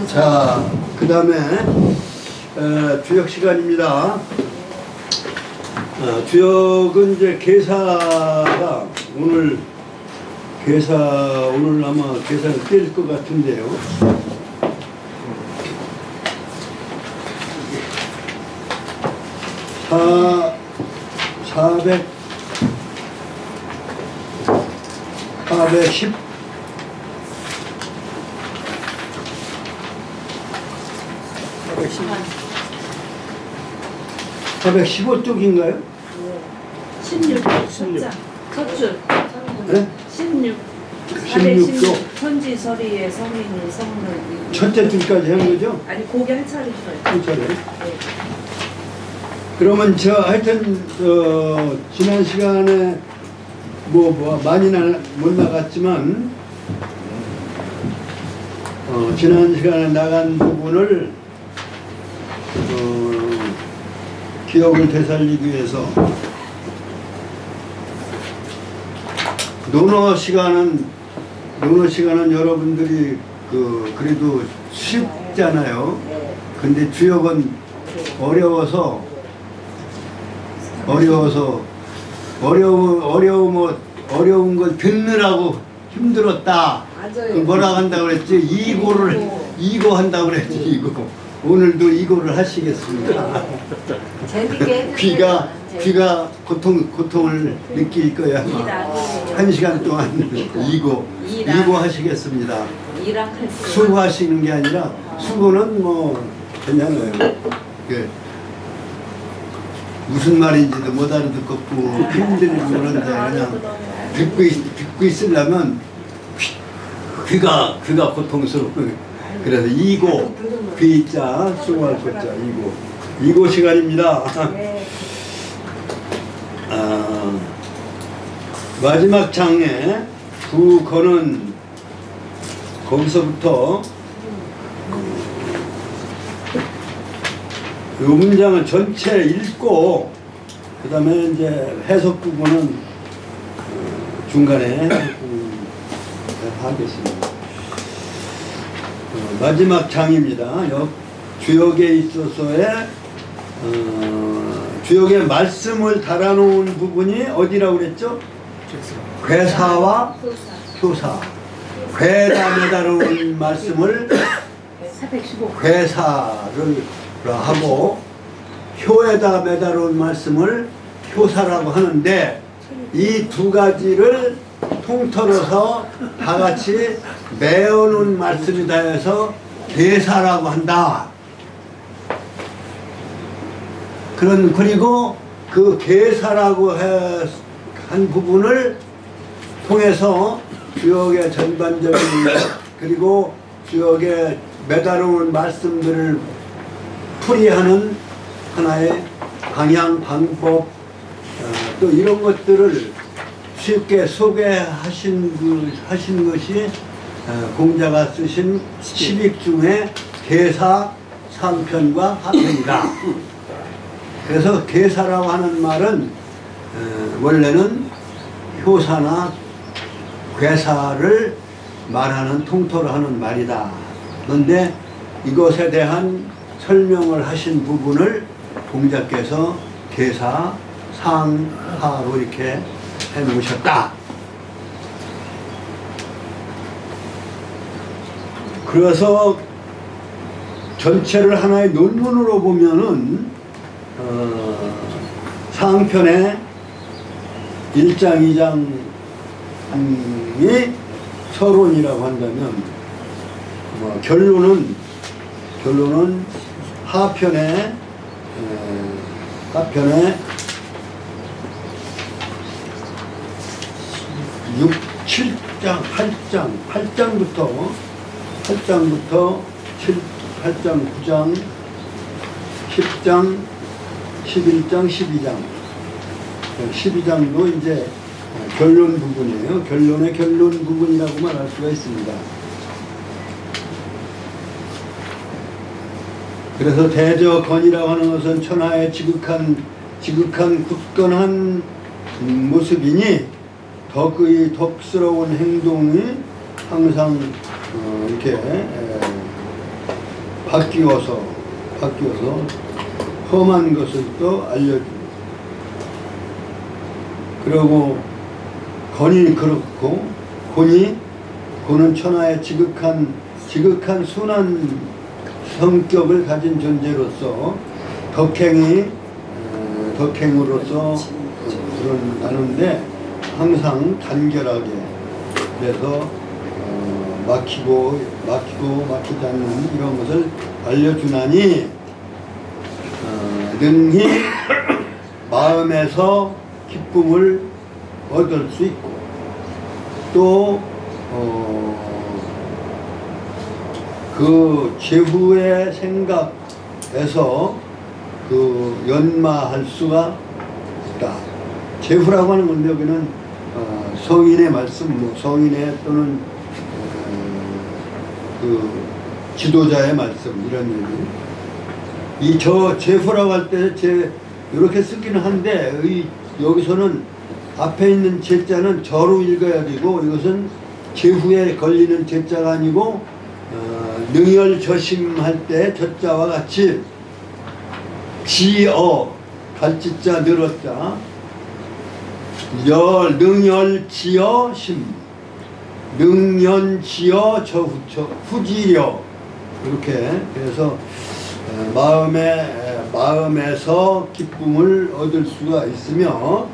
자, 그 다음에 주역 시간입니다. 주역은 이제 계사가 오늘 아마 계사를 깰 것 같은데요. 415쪽인가요? 16장 첫줄 네? 16쪽 천지서리의 성인이 성을 첫째 줄까지 한 거죠? 아니 고개 한 차례 한 차례. 그러면 하여튼 지난 시간에 많이는 못 나갔지만 지난 시간에 나간 부분을 기억을 되살리기 위해서 논어 시간은 여러분들이 그래도 쉽잖아요. 근데 주역은 어려운 걸 듣느라고 힘들었다. 뭐라고 한다고 그랬지? 이고 한다고 그랬지. 이고. 오늘도 이고를 하시겠습니다. 재밌게 귀가 고통을 느낄 거야. 한 시간 동안 이고 하시겠습니다. 수고하시는 게 아니라 수고는 괜찮아요. 무슨 말인지도 못 알아듣겠고 힘들고 그런데 그냥 듣고 있으려면 귀가 고통스러워. 그래서 이고 귀자 수고할 것자 이고 시간입니다. 마지막 장에 두 거는 거기서부터 이 문장을 전체 읽고 그 다음에 이제 해석 부분은 중간에 하겠습니다. 마지막 장입니다. 주역에 있어서의 주역의 말씀을 달아놓은 부분이 어디라고 그랬죠? 괴사와 효사. 괴다 매달아놓은 말씀을 괴사를 하고 효에다 매달아놓은 말씀을 효사라고 하는데 이 두 가지를 통틀어서 다 같이 매어놓은 말씀이다 해서 계사라고 한다. 그리고 그 계사라고 한 부분을 통해서 주역의 전반적인 그리고 주역의 매달아놓은 말씀들을 풀이하는 하나의 방향, 방법 또 이런 것들을 쉽게 소개하신 것이 공자가 쓰신 시빅 중에 계사, 상편과 하편이다. 그래서 계사라고 하는 말은 원래는 효사나 괴사를 말하는 통틀어 하는 말이다. 그런데 이것에 대한 설명을 하신 부분을 공자께서 계사, 상, 하로 이렇게 해놓으셨다. 그래서 전체를 하나의 논문으로 보면은 상편의 1장, 2장이 서론이라고 한다면 결론은 하편의 6, 7장, 8장부터 8장, 9장, 10장, 11장, 12장. 12장도 이제 결론 부분이에요. 결론의 결론 부분이라고 말할 수가 있습니다. 그래서 대저건이라고 하는 것은 천하의 지극한 굳건한 모습이니 덕의 덕스러운 행동이 항상 이렇게 바뀌어서 험한 것을 또 알려주고, 그리고 권이 그렇고, 고는 천하의 지극한 순한 성격을 가진 존재로서 덕행으로서 그런 나는데 항상 간결하게, 그래서 막히지 않는 이런 것을 알려주나니 능히 마음에서 기쁨을 얻을 수 있고, 또 그 제후의 생각에서 그 연마할 수가 있다. 제후라고 하는 건데 여기는 성인의 말씀, 성인의 또는 그 지도자의 말씀, 이런 얘기. 제후라고 할 때 이렇게 쓰기는 한데 여기서는 앞에 있는 제자는 저로 읽어야 되고, 이것은 제후에 걸리는 제자가 아니고 능열저심할 때 저자와 같이 갈지자 늘었자 능열지어심, 능연지어 후지려, 이렇게. 그래서 마음에서 기쁨을 얻을 수가 있으며,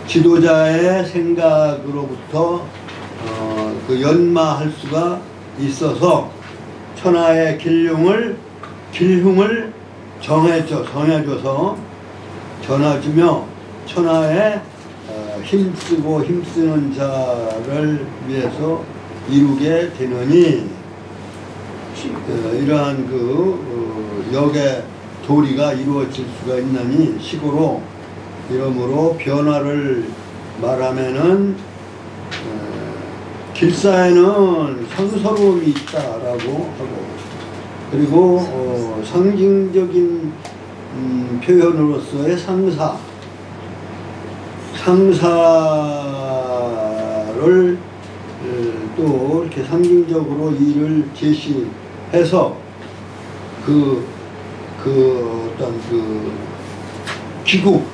지도자의 생각으로부터 그 연마할 수가 있어서 천하의 길흉을 정해줘서 전해주며, 천하에 힘쓰는 자를 위해서 이루게 되느니, 이러한 역의 도리가 이루어질 수가 있나니 시고로, 이러므로 변화를 말하면은 길사에는 성서로움이 있다라고 하고, 그리고 상징적인 표현으로서의 상사를 또 이렇게 상징적으로 이를 제시해서 어떤 기국,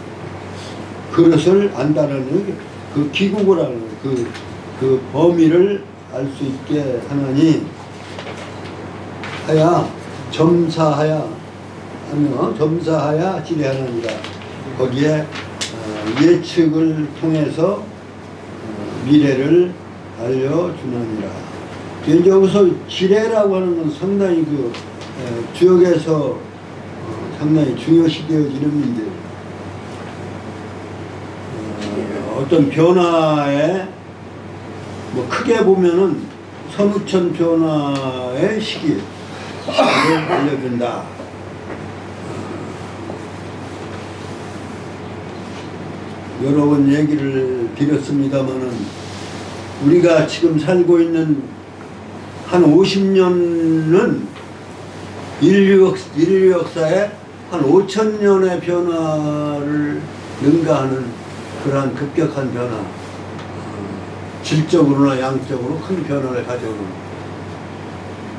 그것을 안다는 그 기국을 하는 그 범위를 알 수 있게 하나니 점사하야 지례하느니라. 거기에 예측을 통해서 미래를 알려주느니라. 이제 여기서 지례라고 하는 건 상당히 주역에서 상당히 중요시 되어지는 문제. 어떤 변화에 크게 보면은 선우천 변화의 시기를 알려준다. 여러 번 얘기를 드렸습니다만은, 우리가 지금 살고 있는 한 50년은 인류 역사에 한 5,000년의 변화를 능가하는 그러한 급격한 변화, 질적으로나 양적으로 큰 변화를 가져오는,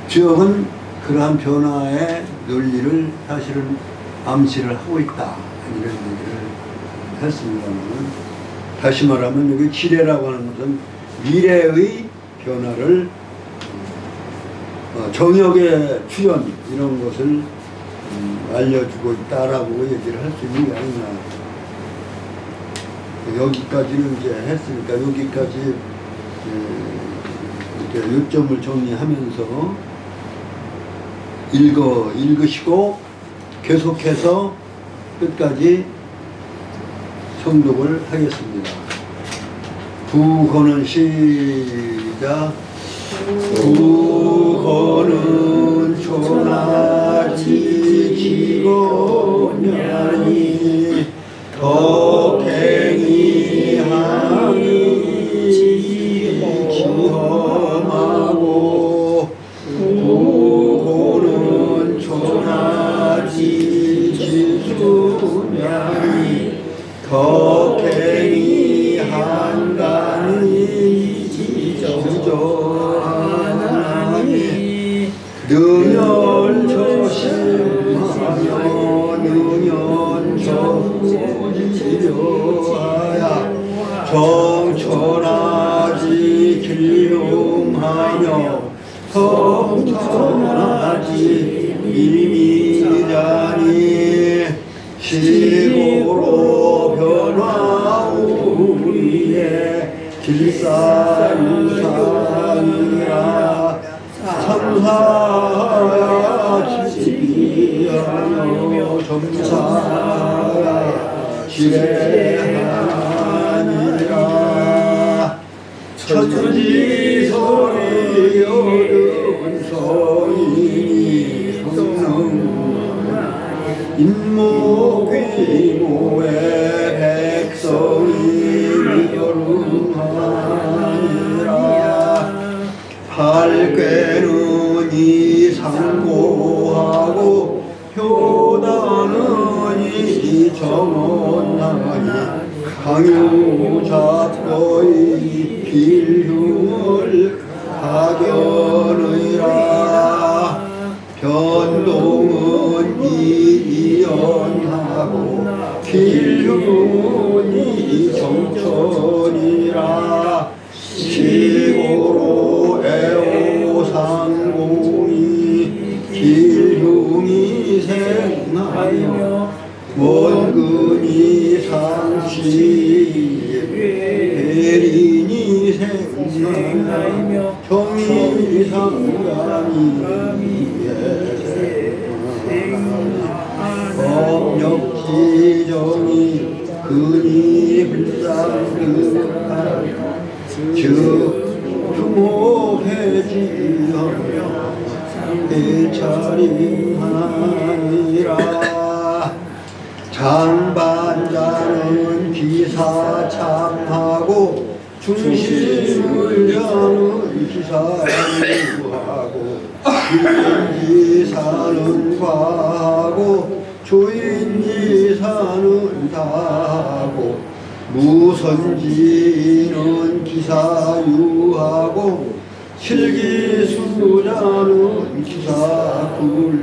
주역은 그러한 변화의 논리를 사실은 암시를 하고 있다, 이런 얘기를 했습니다만, 다시 말하면 여기 지례라고 하는 것은 미래의 변화를, 정역의 출현, 이런 것을 알려주고 있다라고 얘기를 할 수 있는 게 아니냐. 여기까지는 이제 했으니까 여기까지 이렇게 요점을 정리하면서 읽으시고 계속해서 끝까지 성독을 하겠습니다. 부거는 시작. 부거는 초나지지고냐니 덕행이 항이 지험하고, 부고는 초나지지고냐니 덕행이 항이 능연처심하여 능연처지려하야 정천하지 길용하며 성천하지 미미자니 시고로 변화우리의 길사유상이라 삼사야 지비하며 점사야 지혜하니라 천지소리 어려운 성인이 성능 인모귀모의 백성이 여름하니라 팔괘는 이 상고하고 효다는 이 정원하니 강유잡거의 빌흉을 가견의라 변동은 이연하고 길흉이 정천이라 시고로 애오상공이 길흉이 생하여 원근이 상시 대린이 생하며 정이 상감이 법력지정이 근이 불상급한 즉 규모해지하며 대차림하니라 장반자는 기사참하고 중심을 여는 기사유하고 주인지사는 과하고 조인지사는 다하고 무선지는 기사유하고 실기수자는 기사굴하니라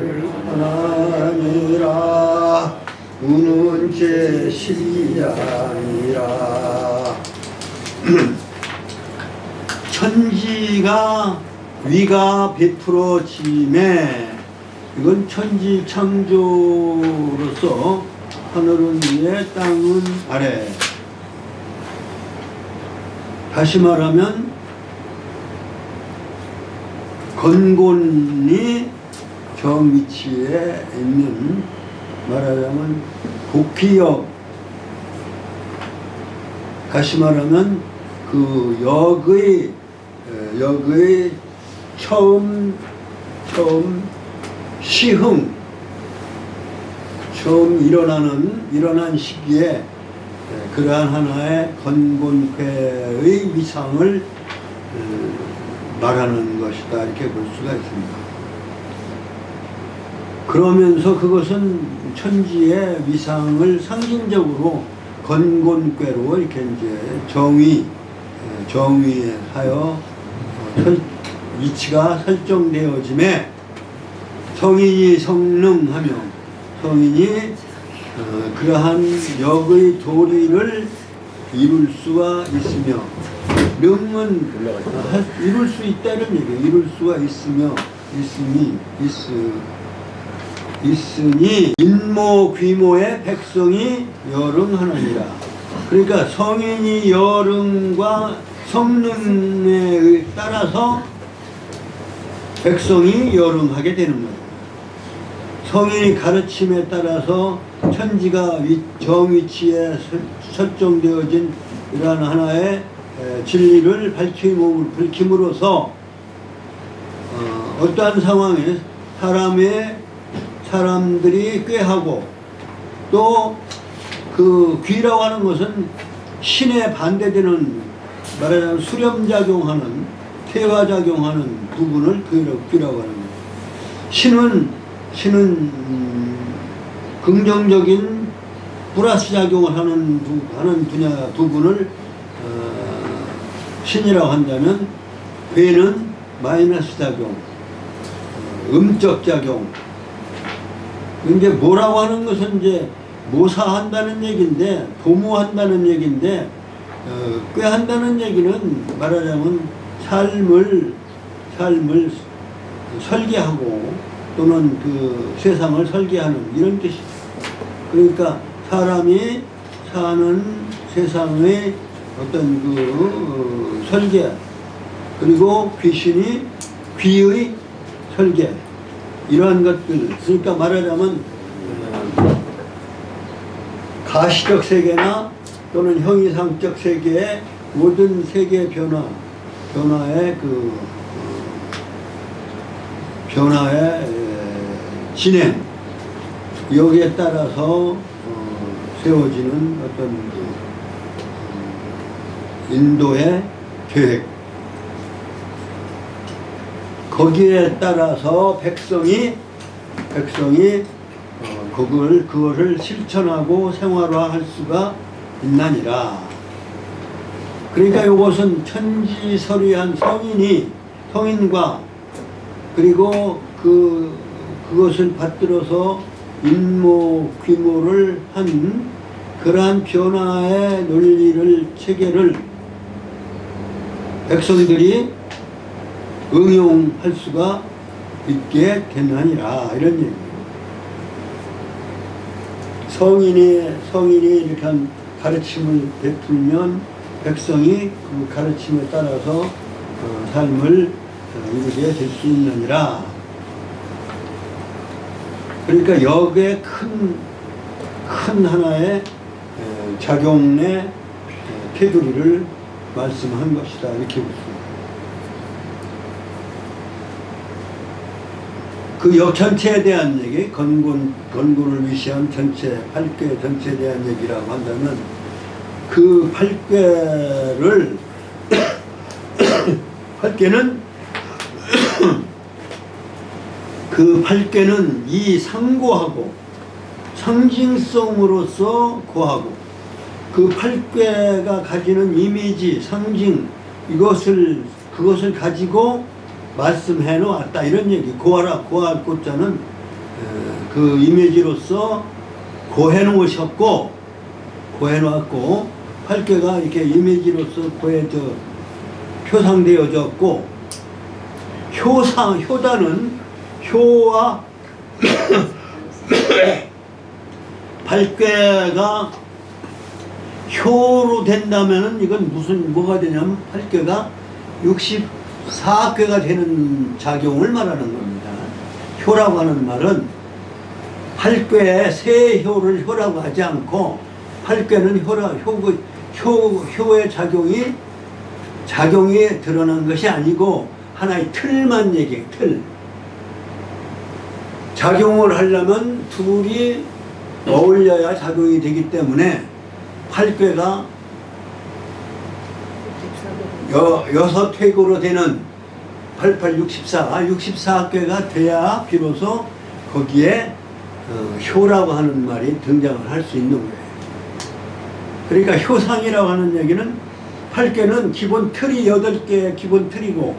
우는 제시야니라 천지가 위가 베풀어짐에 이건 천지 창조로서 하늘은 위에 땅은 아래 다시 말하면 건곤이 정위치에 있는 말하자면 복희역 다시 말하면 그 역의 처음 시흥 처음 일어난 시기에 그러한 하나의 건곤쾌의 위상을 말하는 것이다 이렇게 볼 수가 있습니다. 그러면서 그것은 천지의 위상을 상징적으로 건곤쾌로 이렇게 이제 정의하여 위치가 설정되어짐에 성인이 성능하며 성인이 그러한 역의 도리를 이룰 수가 있으며 능은 이룰 수 있다는 얘기예요. 이룰 수가 있으니 인모 귀모의 백성이 열응하느니라. 그러니까 성인이 열응과 성능에 따라서 백성이 열응하게 되는 거예요. 성인이 가르침에 따라서 천지가 정위치에 설정되어진 이러한 하나의 진리를 밝힘으로써 어떠한 상황에 사람들이 꾀하고 또 그 귀라고 하는 것은 신에 반대되는 말하자면 수렴작용하는 퇴화작용하는 부분을 귀라고 하는 거예요. 신은 긍정적인 플러스 작용을 하는 분야 부분을 신이라고 한다면 괴는 마이너스 작용 음적 작용. 이제 뭐라고 하는 것은 이제 모사한다는 얘기인데, 도모한다는 얘기인데, 꾀한다는 얘기는 말하자면 삶을 설계하고 또는 그 세상을 설계하는 이런 뜻이죠. 그러니까 사람이 사는 세상의 어떤 그 설계, 그리고 귀신이 귀의 설계, 이러한 것들. 그러니까 말하자면 가시적 세계나 또는 형이상적 세계의 모든 세계의 변화의 진행, 여기에 따라서 세워지는 어떤 인도의 계획, 거기에 따라서 백성이 그것을 실천하고 생활화할 수가 있나니라. 그러니까 이것은 천지설의한 성인과 그리고 그것을 받들어서 인모 귀모를 한 그러한 변화의 논리를 체계를 백성들이 응용할 수가 있게 되나니라, 이런 얘기예요. 성인이 이렇게 한 가르침을 베풀면 백성이 그 가르침에 따라서 삶을 이루게 될 수 있느니라. 그러니까 여기에 큰 하나의 작용의 테두리를 말씀한 것이다, 이렇게 보십니다. 그 역전체에 대한 얘기, 건곤을 위시한 전체, 8개 전체에 대한 얘기라고 한다면, 그 8개를 8개는 이 상고하고 상징성으로서 고하고, 그 8개가 가지는 이미지, 상징, 그것을 가지고 말씀해 놓았다, 이런 얘기. 고하라, 고할 고자는 그 이미지로서 고해 놓으셨고, 고해 놓았고, 8개가 이렇게 이미지로서 표상되어졌고, 효다는 효와 8개가 효로 된다면은 이건 뭐가 되냐면 8개가 64개가 되는 작용을 말하는 겁니다. 효라고 하는 말은 8궤의 세 효를 효라고 하지 않고, 8궤는 효의 작용이 드러난 것이 아니고 하나의 틀만 얘기해요. 틀. 작용을 하려면 둘이 어울려야 작용이 되기 때문에 8궤가 6획으로 되는 64궤가 돼야 비로소 거기에 효라고 하는 말이 등장을 할 수 있는 거예요. 그러니까 효상이라고 하는 얘기는 8궤는 기본 틀이 8개의 기본 틀이고,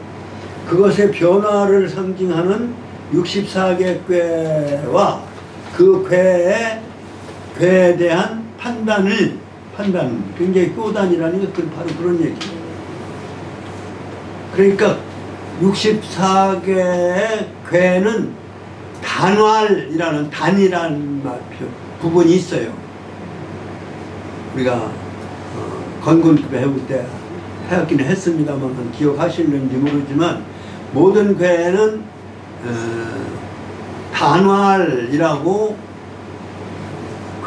그것의 변화를 상징하는 64개 궤와 그 궤에 대한 판단, 굉장히 효단이라는 것은 바로 그런 얘기예요. 그러니까 64개의 궤는 단이라는 부분이 있어요. 우리가 건곤 배울 때 배웠기는 했습니다만 기억하실는지 모르지만, 모든 궤는 단활이라고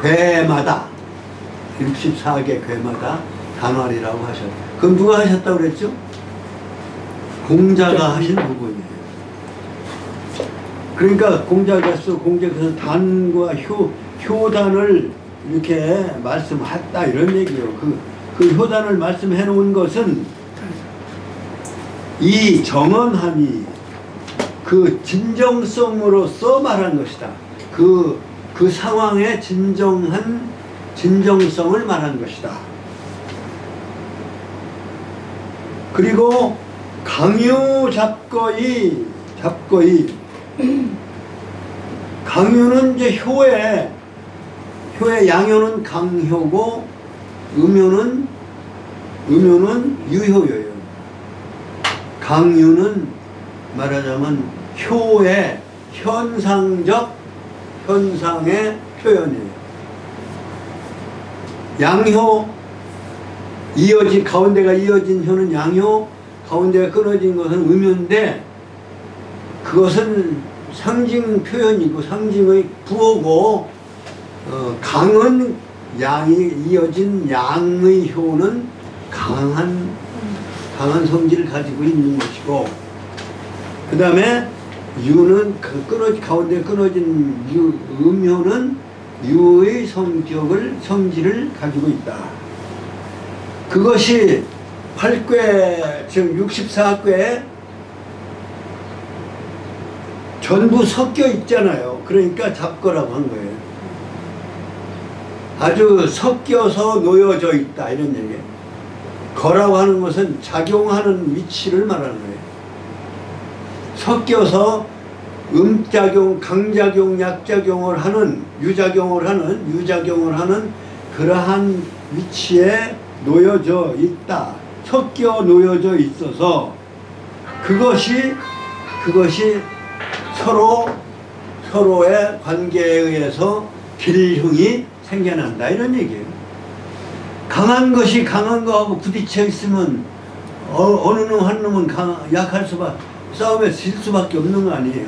궤마다 64개 궤마다 단활이라고 하셨어요. 그럼 누가 하셨다고 그랬죠? 공자가 하신 부분이에요. 그러니까 공자께서 단과 효단을 이렇게 말씀했다, 이런 얘기예요. 그 효단을 말씀해 놓은 것은 이 정언함이 그 진정성으로서 말한 것이다. 그 상황의 진정성을 말한 것이다. 그리고 강요 잡거이 강유는 이제 효의 양효는 강효고 음효는 유효예요. 강유는 말하자면 효의 현상의 표현이에요. 양효 가운데가 이어진 효는 양효, 가운데가 끊어진 것은 음효인데 그것은 상징 표현이고 상징의 부호고 강은 양이 이어진 양의 효는 강한 성질을 가지고 있는 것이고 그 다음에 유는 가운데 끊어진 음효는 유의 성질을 가지고 있다. 그것이 8괴 즉 64괴에 전부 섞여 있잖아요. 그러니까 잡거라고 한 거예요. 아주 섞여서 놓여져 있다 이런 얘기예요. 거라고 하는 것은 작용하는 위치를 말하는 거예요. 섞여서 음작용, 강작용, 약작용을 하는 유작용을 하는 그러한 위치에 놓여져 있다. 섞여 놓여져 있어서 그것이 서로의 관계에 의해서 길흉이 생겨난다 이런 얘기예요. 강한 것이 강한 거하고 부딪혀 있으면 어느 놈 한 놈은 약할 수밖에 싸움에 질 수밖에 없는 거 아니에요.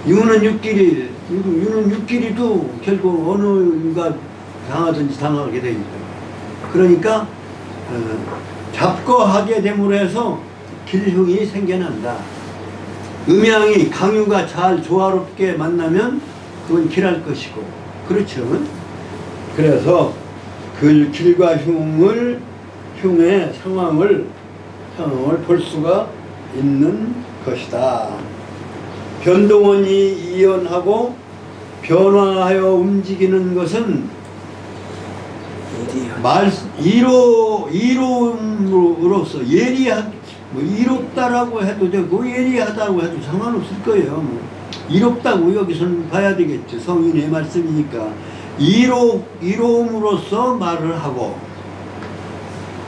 유는 육끼리도 결국 어느 유가 당하든지 당하게 되니까. 그러니까 잡거하게 됨으로 해서 길흉이 생겨난다. 음양이 강유가 잘 조화롭게 만나면 그건 길할 것이고 그렇죠. 그래서 그 길과 흉의 상황을 볼 수가 있는 것이다. 변동원이 이연하고 변화하여 움직이는 것은 이로움으로서 이롭다라고 해도 되고 예리하다고 해도 상관없을 거예요. 이롭다고 여기서는 봐야 되겠죠. 성인의 말씀이니까 이로움으로써 말을 하고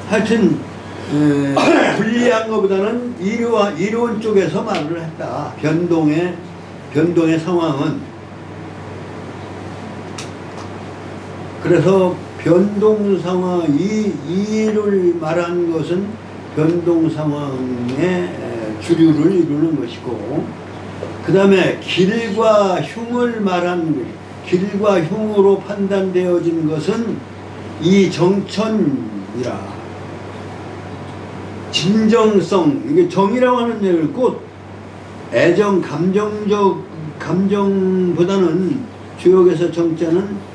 하여튼 불리한 것보다는 이로운 쪽에서 말을 했다. 변동의 상황은 그래서 변동 상황 이를 말한 것은 변동 상황의 주류를 이루는 것이고 그 다음에 길과 흉을 말한 길과 흉으로 판단되어진 것은 이 정천이라. 진정성, 이게 정이라고 하는 얘기를 꼭 애정, 감정보다는 주역에서 정자는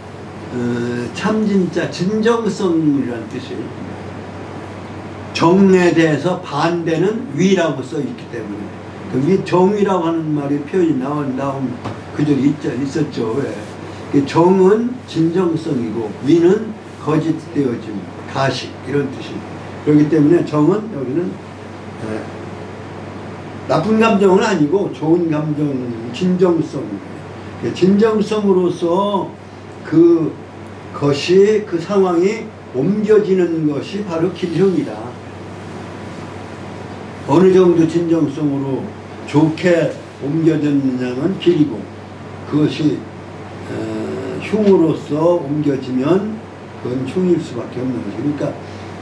참진자, 진정성이라는 뜻이에요. 정에 대해서 반대는 위라고 써 있기 때문에 그 정이라고 하는 말이 표현이 나온 그절이 있었죠. 왜? 정은 진정성이고 위는 거짓되어짐, 가식 이런 뜻이에요. 그렇기 때문에 정은 여기는 나쁜 감정은 아니고 좋은 감정, 진정성. 진정성으로서 그 상황이 옮겨지는 것이 바로 길흉이다. 어느 정도 진정성으로 좋게 옮겨졌느냐면 길이고 그것이 흉으로서 옮겨지면 그건 흉일 수밖에 없는 것이죠. 그러니까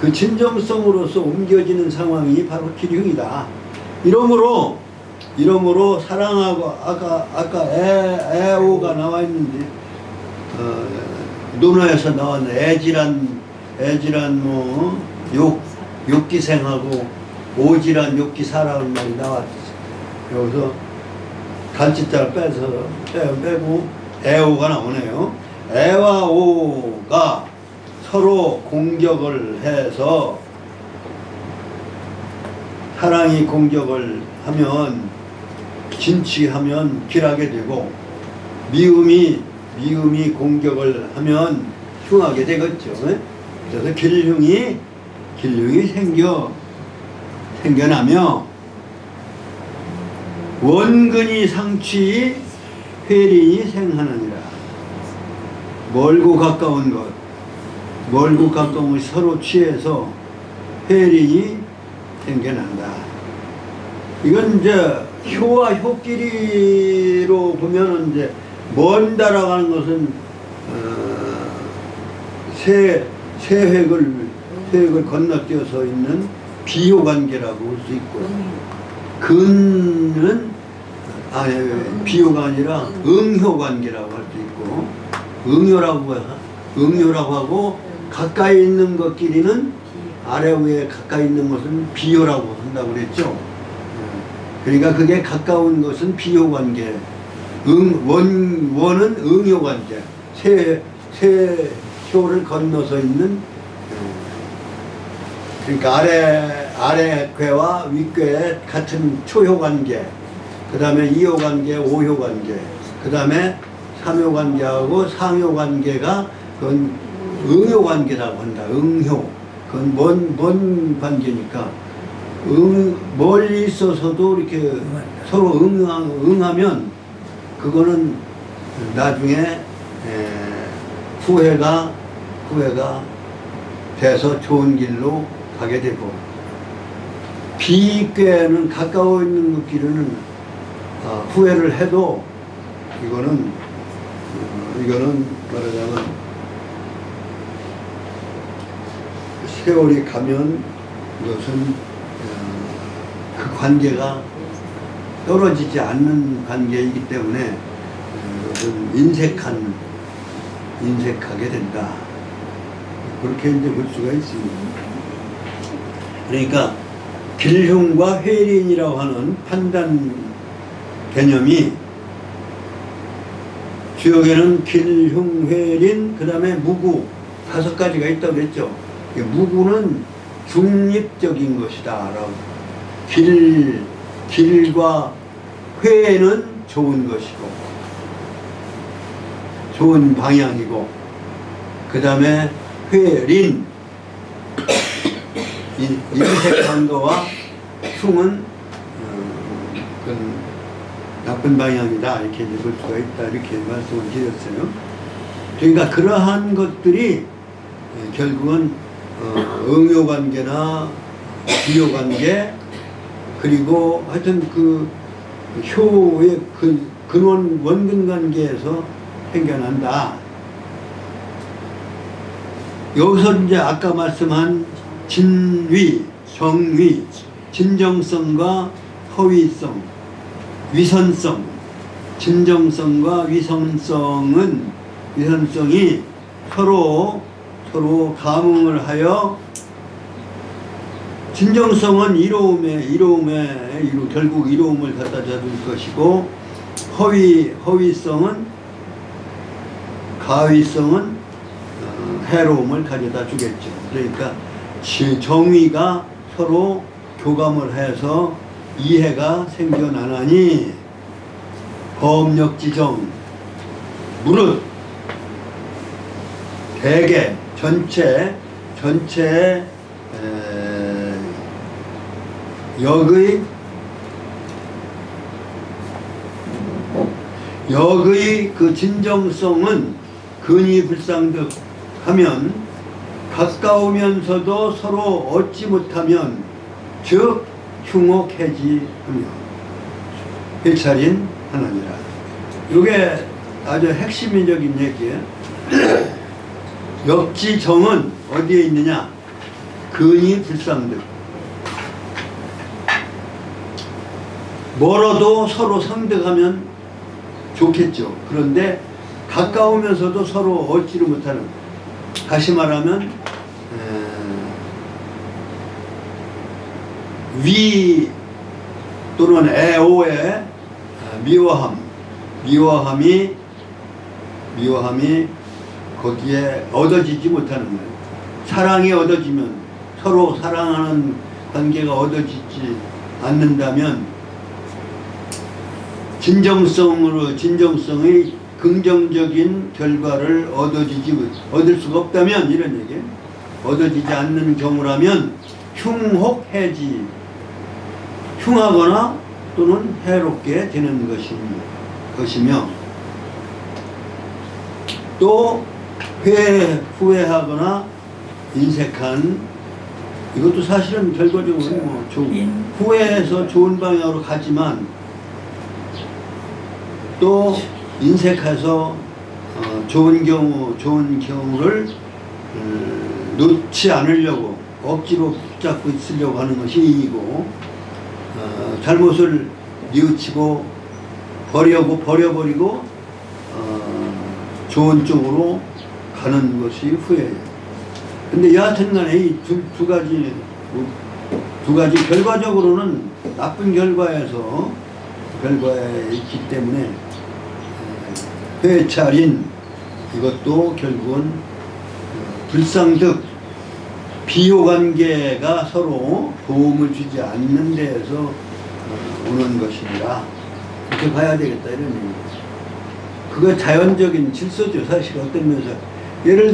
그 진정성으로서 옮겨지는 상황이 바로 길흉이다. 이러므로 사랑하고 아까 애오가 나와 있는데 논어에서 나온 애질한 욕기생하고 오질한 욕기사라는 말이 나왔어. 여기서 간치자를 빼고 애오가 나오네요. 애와 오가 서로 공격을 해서 사랑이 공격을 하면 진치하면 길하게 되고 미움이 공격을 하면 흉하게 되겠죠. 그래서 길흉이 생겨나며 원근이 상취 회린이 생하느니라. 멀고 가까운 것, 멀고 가까운 것이 서로 취해서 회린이 생겨난다. 이건 이제 효와 효끼리로 보면은 이제 먼다라고 하는 것은 세획을 건너뛰어서 있는 비효관계라고 볼 수 있고, 근은 비효가 아니라 응효관계라고 할 수 있고, 응효라고 하고 가까이 있는 것끼리는 아래 위에 가까이 있는 것은 비효라고 한다고 그랬죠. 그러니까 그게 가까운 것은 비효관계, 원은 응효관계, 세효를 건너서 있는, 그러니까 아래 궤와 윗궤 같은 초효관계, 그 다음에 2효관계, 5효관계, 그 다음에 3효관계하고 상효관계가 그건 응효관계라고 한다. 응효. 그건 먼 관계니까 멀리 있어서도 이렇게 서로 응하면 그거는 나중에 후회가 돼서 좋은 길로 가게 되고, 비교에는 가까워 있는 그 길은 후회를 해도 이거는 말하자면 세월이 가면 이것은 그 관계가 떨어지지 않는 관계이기 때문에 인색하게 된다. 그렇게 이제 볼 수가 있습니다. 그러니까 길흉과 회린이라고 하는 판단 개념이 주역에는 길흉, 회린, 그 다음에 무구 5가지가 있다고 그랬죠. 무구는 중립적인 것이다 라고. 길과 회는 좋은 것이고 좋은 방향이고, 그 다음에 회린 인색한 거와 흉은 나쁜 방향이다 이렇게 볼 수가 있다 이렇게 말씀을 드렸어요. 그러니까 그러한 것들이 결국은 응효관계나 비효관계, 그리고 하여튼 그 효의 근원 원근관계에서 생겨난다. 여기서 이제 아까 말씀한 진위, 정위, 진정성과 허위성, 위선성, 진정성과 위선성이 서로 감응을 하여, 진정성은 결국 이로움을 갖다 잡을 것이고, 허위성은 가위성은 해로움을 가져다 주겠죠. 그러니까 정의가 서로 교감을 해서 이해가 생겨나나니 법력지정 무릇 대개 전체 역의 그 진정성은 근이 불상득 하면 가까우면서도 서로 얻지 못하면 즉 흉옥해지하며 회찰인 하나니라. 이게 아주 핵심적인 얘기예요. 역지정은 어디에 있느냐? 근이 불상득. 멀어도 서로 상득하면 좋겠죠. 그런데 가까우면서도 서로 얻지를 못하는, 다시 말하면 위 또는 애오의 미워함이 거기에 얻어지지 못하는 거예요. 사랑이 얻어지면, 서로 사랑하는 관계가 얻어지지 않는다면, 진정성의 긍정적인 결과를 얻을 수가 없다면, 이런 얘기예요. 얻어지지 않는 경우라면 흉하거나 또는 해롭게 되는 것이며, 또 후회하거나 인색한, 이것도 사실은 결과적으로 뭐 후회해서 좋은 방향으로 가지만 또 인색해서 좋은 경우를 놓지 않으려고 억지로 붙잡고 있으려고 하는 것이 이이고, 잘못을 뉘우치고 버려버리고 좋은 쪽으로 가는 것이 후회예요. 근데 여하튼 간에 이 두 가지 결과적으로는 나쁜 결과에 있기 때문에 회찰인 이것도 결국은 불상득, 비호관계가 서로 도움을 주지 않는 데에서 오는 것이니라, 이렇게 봐야 되겠다, 이런 얘기입니다. 그거 자연적인 질서죠, 사실. 어떤 면에서 예를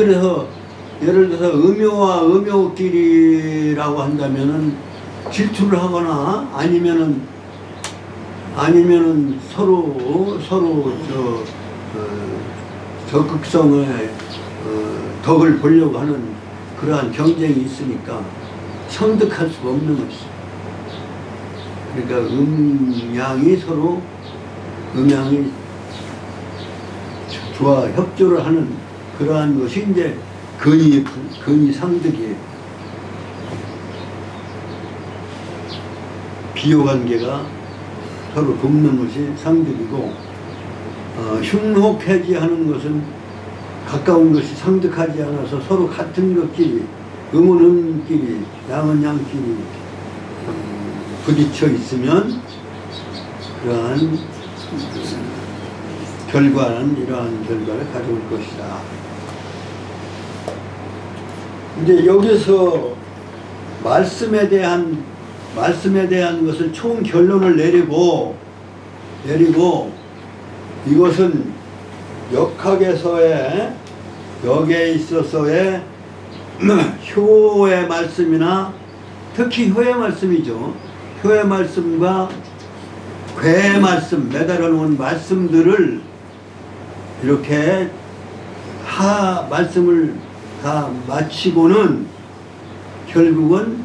들어서 음요와 음요끼리라고 한다면은 질투를 하거나 아니면은 서로 적극성의 덕을 보려고 하는 그러한 경쟁이 있으니까 성득할 수가 없는 것이죠. 그러니까 음양이 좋아 협조를 하는 그러한 것이 이제 근이 상득이에요. 비호관계가 서로 돕는 것이 상득이고, 흉혹해지하는 것은 가까운 것이 상득하지 않아서 서로 같은 것끼리, 음은 음끼리, 양은 양끼리 부딪혀 있으면 그러한 결과는 이러한 결과를 가져올 것이다. 이제 여기서 말씀에 대한 것을 총 결론을 내리고 이것은 역학에서의 여기에 있어서의 효의 말씀이나 특히 효의 말씀이죠. 효의 말씀과 괴의 말씀, 매달아 놓은 말씀들을 이렇게 말씀을 다 마치고는 결국은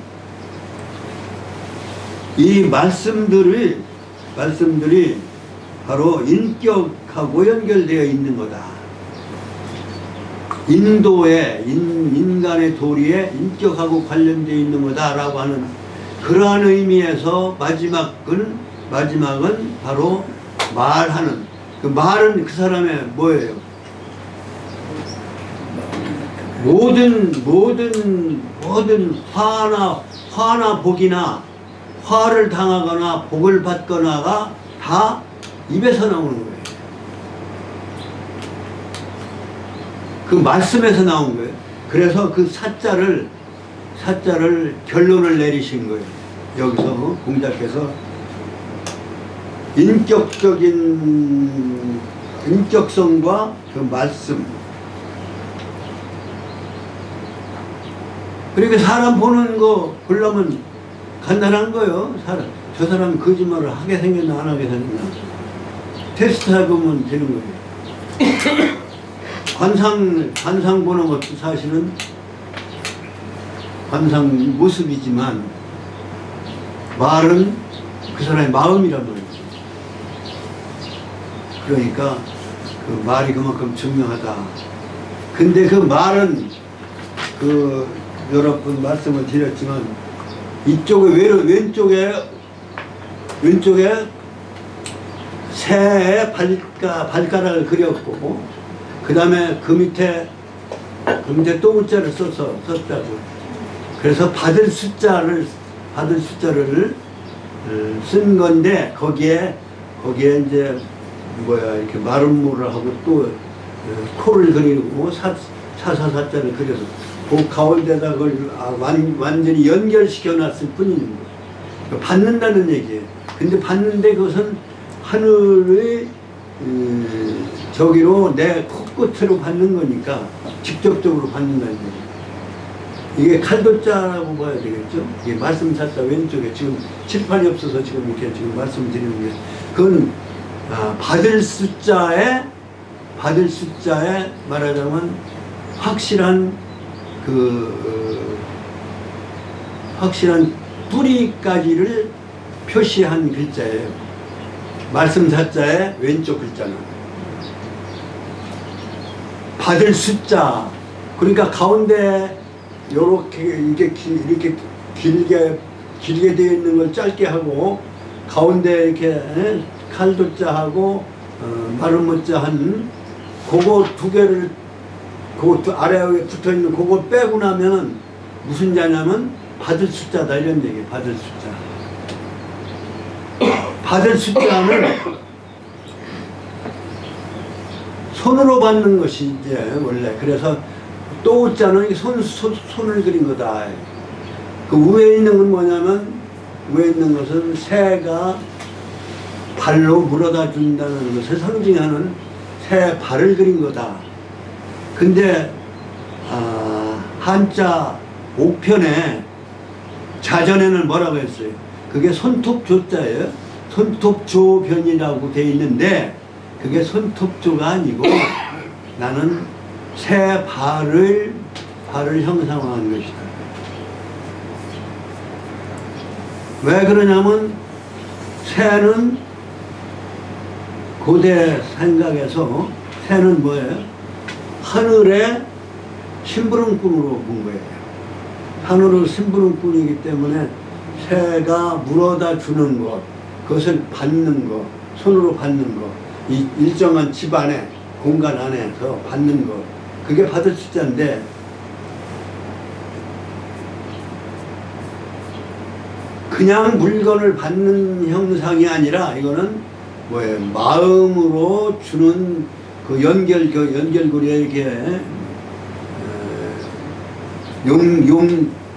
이 말씀들이 바로 인격하고 연결되어 있는 거다. 인간의 도리에 인격하고 관련되어 있는 거다라고 하는 그러한 의미에서 마지막은 바로 말하는, 그 말은 그 사람의 뭐예요? 모든 화나 복이나 화를 당하거나 복을 받거나가 다 입에서 나오는 거예요. 그 말씀에서 나온 거예요. 그래서 그 사자를 결론을 내리신 거예요. 여기서 공자께서 인격성과 그 말씀, 그러니까 사람 보는 거 보려면 간단한 거예요. 저 사람 거짓말을 하게 생겼나 안 하게 생겼나 테스트 해보면 되는 거예요. 관상 보는 것도 사실은 관상 모습이지만 말은 그 사람의 마음이란 말이죠. 그러니까 그 말이 그만큼 중요하다. 근데 그 말은 여러 번 말씀을 드렸지만 이쪽에 왼쪽에 새의 발가락을 그렸고, 그 다음에 그 밑에 또 문자를 썼다고. 그래서 받을 숫자를 쓴 건데, 거기에 이제 이렇게 마름모를 하고 또 코를 그리고 사자를 그려서 그 가운데다 그걸 완전히 연결시켜 놨을 뿐인 거예요. 받는다는 얘기예요. 근데 받는데 그것은 하늘의 저기로 내 코끝으로 받는 거니까 직접적으로 받는다는 얘기예요. 이게 칼도자라고 봐야 되겠죠. 이게 말씀사자 왼쪽에 지금 칠판이 없어서 지금 이렇게 지금 말씀드리는 게, 그건 받을 숫자에 받을 숫자에 말하자면 확실한 확실한 뿌리까지를 표시한 글자예요. 말씀 사자의 왼쪽 글자는 받을 숫자. 그러니까 가운데 이렇게 길게 되어 있는 걸 짧게 하고 가운데 이렇게 칼도자 하고 마름모자 한 그거 두 개를 그 아래에 붙어 있는 그거 빼고 나면은 무슨 자냐면 받을 숫자다 이런 얘기. 받을 숫자. 받을 숫자는 손으로 받는 것이 이제 원래 그래서 또자는 손을 그린 거다. 그 위에 있는 건 뭐냐면 위에 있는 것은 새가 발로 물어다 준다는 것을 상징하는 새 발을 그린 거다. 근데 한자 옥편에 자전에는 뭐라고 했어요? 그게 손톱조자예요. 손톱조변이라고 돼 있는데 그게 손톱조가 아니고 나는 새 발을 형상화한 것이다. 왜 그러냐면 새는 고대 생각에서 새는 뭐예요? 하늘의 심부름꾼으로 본 거예요. 하늘의 심부름꾼이기 때문에 새가 물어다 주는 것, 그것을 받는 것, 손으로 받는 것, 이 일정한 집 안에 공간 안에서 받는 것, 그게 받을 숫자인데 그냥 물건을 받는 형상이 아니라 이거는 뭐예요? 마음으로 주는 그 연결고리에 이렇게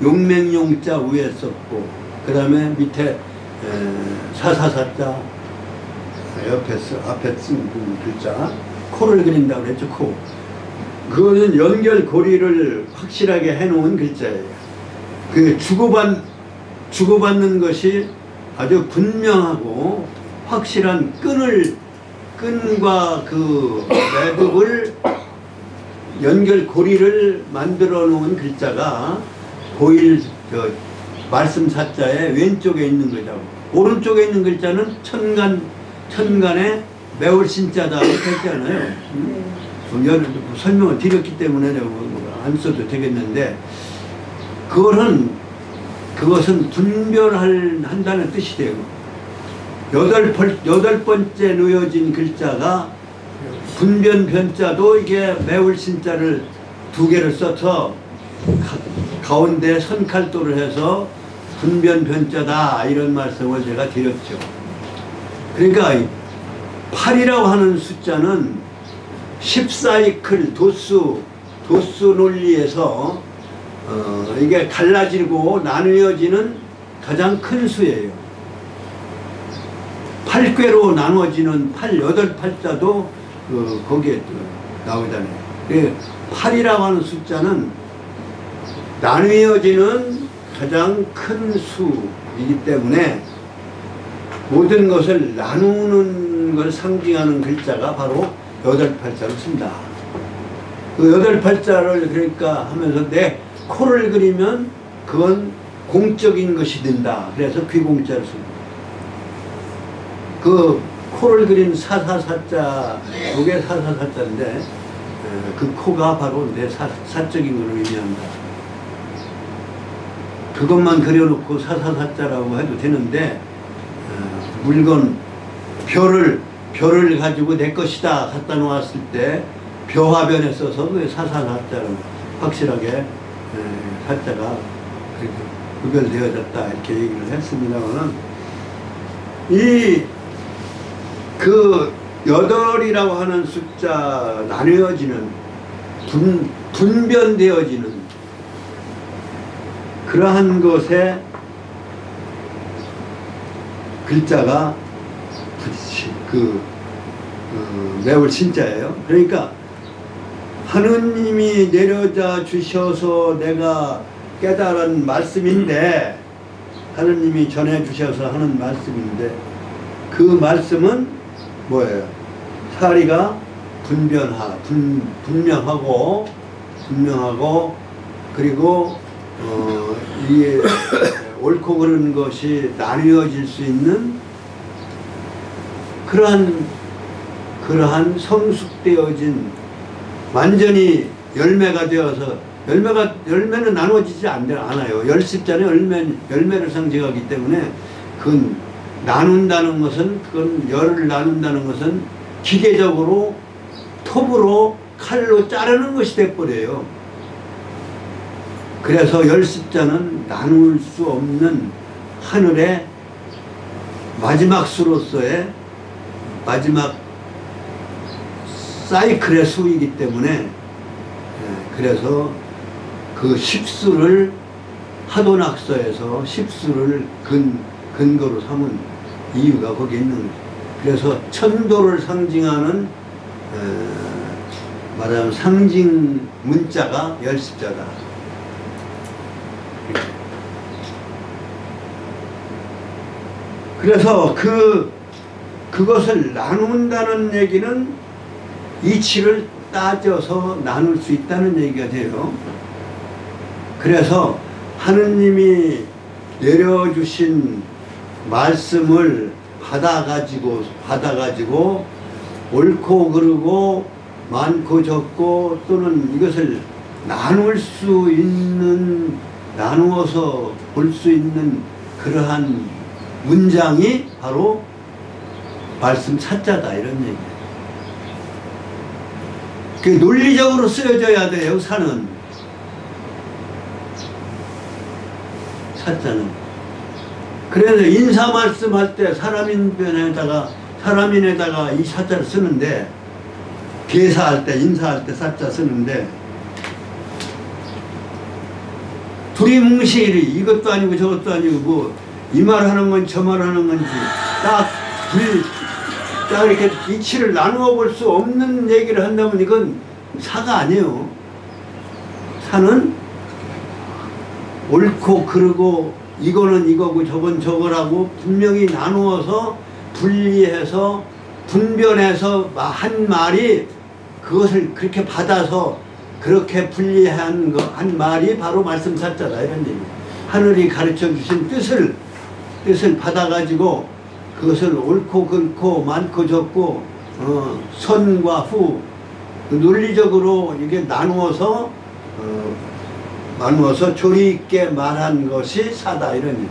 용맹용자 위에 썼고 그 다음에 밑에 사사사자 앞에 쓴 글자 코를 그린다고 그랬죠. 코. 그것은 연결고리를 확실하게 해놓은 글자예요. 그 주고받는 것이 아주 분명하고 확실한 끈과 그 매듭을 연결고리를 만들어 놓은 글자가 말씀 사자의 왼쪽에 있는 거죠. 오른쪽에 있는 글자는 천간에 매울 신자다 이렇게 했잖아요. 설명을 드렸기 때문에 내가 안 써도 되겠는데 그것은 분별한다는 뜻이 되고 여덟 번째 놓여진 글자가 분변변자도 이게 매울 신자를 두 개를 써서 가운데 선칼도를 해서 분변변자다 이런 말씀을 제가 드렸죠. 그러니까 8이라고 하는 숫자는 10사이클 도수 논리에서 이게 갈라지고 나누어지는 가장 큰 수예요. 8궤로 나누어지는 8자도 거기에 나오잖아요. 8이라고 하는 숫자는 나누어지는 가장 큰 수이기 때문에 모든 것을 나누는 걸 상징하는 글자가 바로 8팔자를 쓴다. 그 8팔자를 그러니까 하면서 내 코를 그리면 그건 공적인 것이 된다. 그래서 귀공자를 씁니다. 그 코를 그린 사사사자, 그게 사사사자인데 그 코가 바로 내 사적인 걸 의미한다. 그것만 그려놓고 사사사자라고 해도 되는데 물건 별을 가지고 내 것이다 갖다 놓았을 때 벼화변에 써서 그 사사사자로 확실하게 사자가 구별되어졌다 이렇게 얘기를 했습니다만 그 8이라고 하는 숫자 나뉘어지는 분변되어지는 그러한 것에 글자가 매울 신자예요. 그러니까 하느님이 내려자 주셔서 내가 깨달은 말씀인데 하느님이 전해 주셔서 하는 말씀인데 그 말씀은 뭐예요? 사리가 분명하고 그리고 이 옳고 그른 것이 나뉘어질 수 있는 그러한 성숙되어진 완전히 열매가 되어서 열매는 나눠지지 않아요. 열십자는 열매를 상징하기 때문에 그건 나눈다는 것은 열을 나눈다는 것은 기계적으로 톱으로 칼로 자르는 것이 돼버려요. 그래서 열십자는 나눌 수 없는 하늘의 마지막 수로서의 마지막 사이클의 수이기 때문에 그래서 그 십수를 하도낙서에서 십수를 근거로 삼은 이유가 거기에 있는 거죠. 그래서 천도를 상징하는 말하자면 상징 문자가 열십자다. 그래서 그것을 나눈다는 얘기는 이치를 따져서 나눌 수 있다는 얘기가 돼요. 그래서 하느님이 내려주신 말씀을 받아가지고 옳고 그르고 많고 적고 또는 이것을 나누어서 볼 수 있는 그러한 문장이 바로 말씀 사자다 이런 얘기예요. 그 논리적으로 쓰여져야 돼요. 사자는 그래서 인사 말씀할 때 사람인에다가 이 사자를 쓰는데 계사할 때 인사할 때 사자 쓰는데 두리뭉실이 이것도 아니고 저것도 아니고 뭐 이 말 하는 건지 저 말 하는 건지 딱 이렇게 이치를 나누어 볼 수 없는 얘기를 한다면 이건 사가 아니에요. 사는 옳고 그르고 이거는 이거고 저건 저거라고 분명히 나누어서 분리해서 분별해서 한 말이 그것을 그렇게 받아서 그렇게 분리한 한 말이 바로 말씀 사자다 이런 얘기예요. 하늘이 가르쳐 주신 뜻을 받아가지고 그것을 옳고 그르고 많고 적고 선과 후 논리적으로 이게 나누어서 조리 있게 말한 것이 사다 이런 얘기.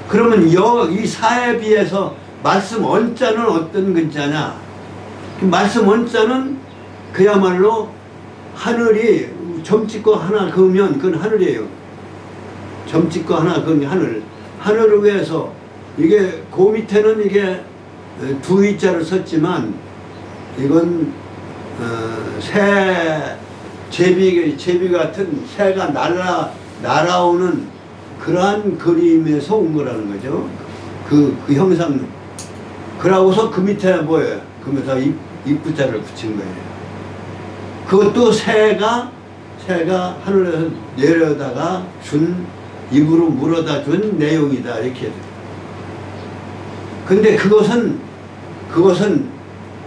그러면 이 사에 비해서 말씀 원자는 어떤 글자냐? 말씀 원자는 그야말로 하늘이 점 찍고 하나 그으면 그건 하늘이에요. 점 찍고 하나 그으면 하늘을 위해서 이게 그 밑에는 이게 두 위자를 썼지만 이건 새 제비 같은 새가 날아오는 그러한 그림에서 온 거라는 거죠. 그 형상. 그러고서 그 밑에 뭐예요? 그 밑에 입구자를 붙인 거예요. 그것도 새가 하늘에서 내려다가 입으로 물어다 준 내용이다 이렇게 돼요. 근데 그것은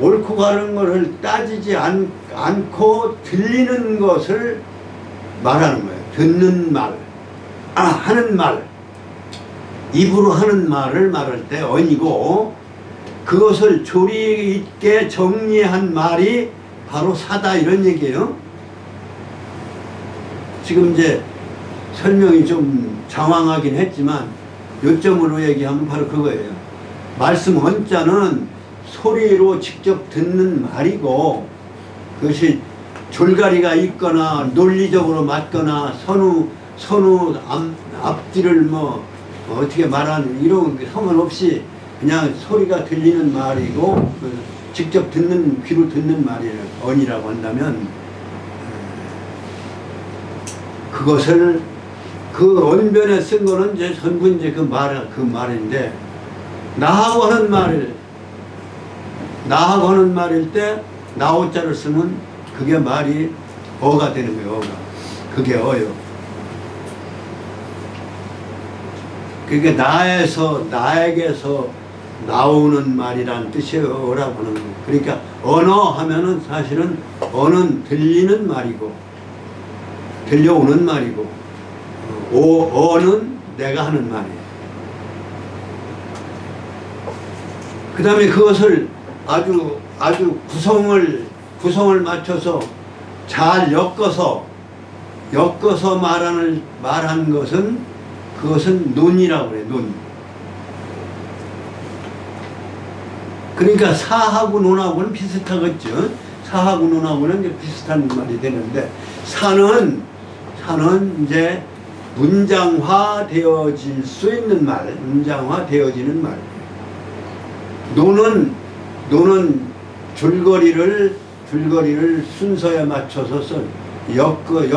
옳고 가는 것을 따지지 않고 들리는 것을 말하는 거예요. 듣는 말, 하는 말, 입으로 하는 말을 말할 때 언이고 그것을 조리 있게 정리한 말이 바로 사다 이런 얘기예요. 지금 이제 설명이 좀 장황하긴 했지만 요점으로 얘기하면 바로 그거예요. 말씀 원자는 소리로 직접 듣는 말이고 그것이 졸가리가 있거나 논리적으로 맞거나 선우 앞뒤를 어떻게 말하는 이런 상관없이 그냥 소리가 들리는 말이고 직접 귀로 듣는 말이에요. 언이라고 한다면 그것을 그 언변에 쓴 거는 이제 전부 이제 그 말인데 나하고 하는 말일 때 나호자를 쓰면 그게 말이 어가 되는 거예요. 어가. 그게 어요. 그게 나에게서 나오는 말이란 뜻이에요. 어라고 하는 거. 그러니까 언어 하면은 사실은 언어는 들리는 말이고 들려오는 말이고 어는 내가 하는 말이에요. 그 다음에 그것을 아주 구성을 맞춰서 잘 엮어서 말한 것은 그것은 논이라고 그래요. 논. 그러니까 사하고 논하고는 비슷하겠죠. 사하고 논하고는 이제 비슷한 말이 되는데 사는 이제 문장화 되어질 수 있는 말, 문장화 되어지는 말. 논은 줄거리를 순서에 맞춰서 쓴 옆에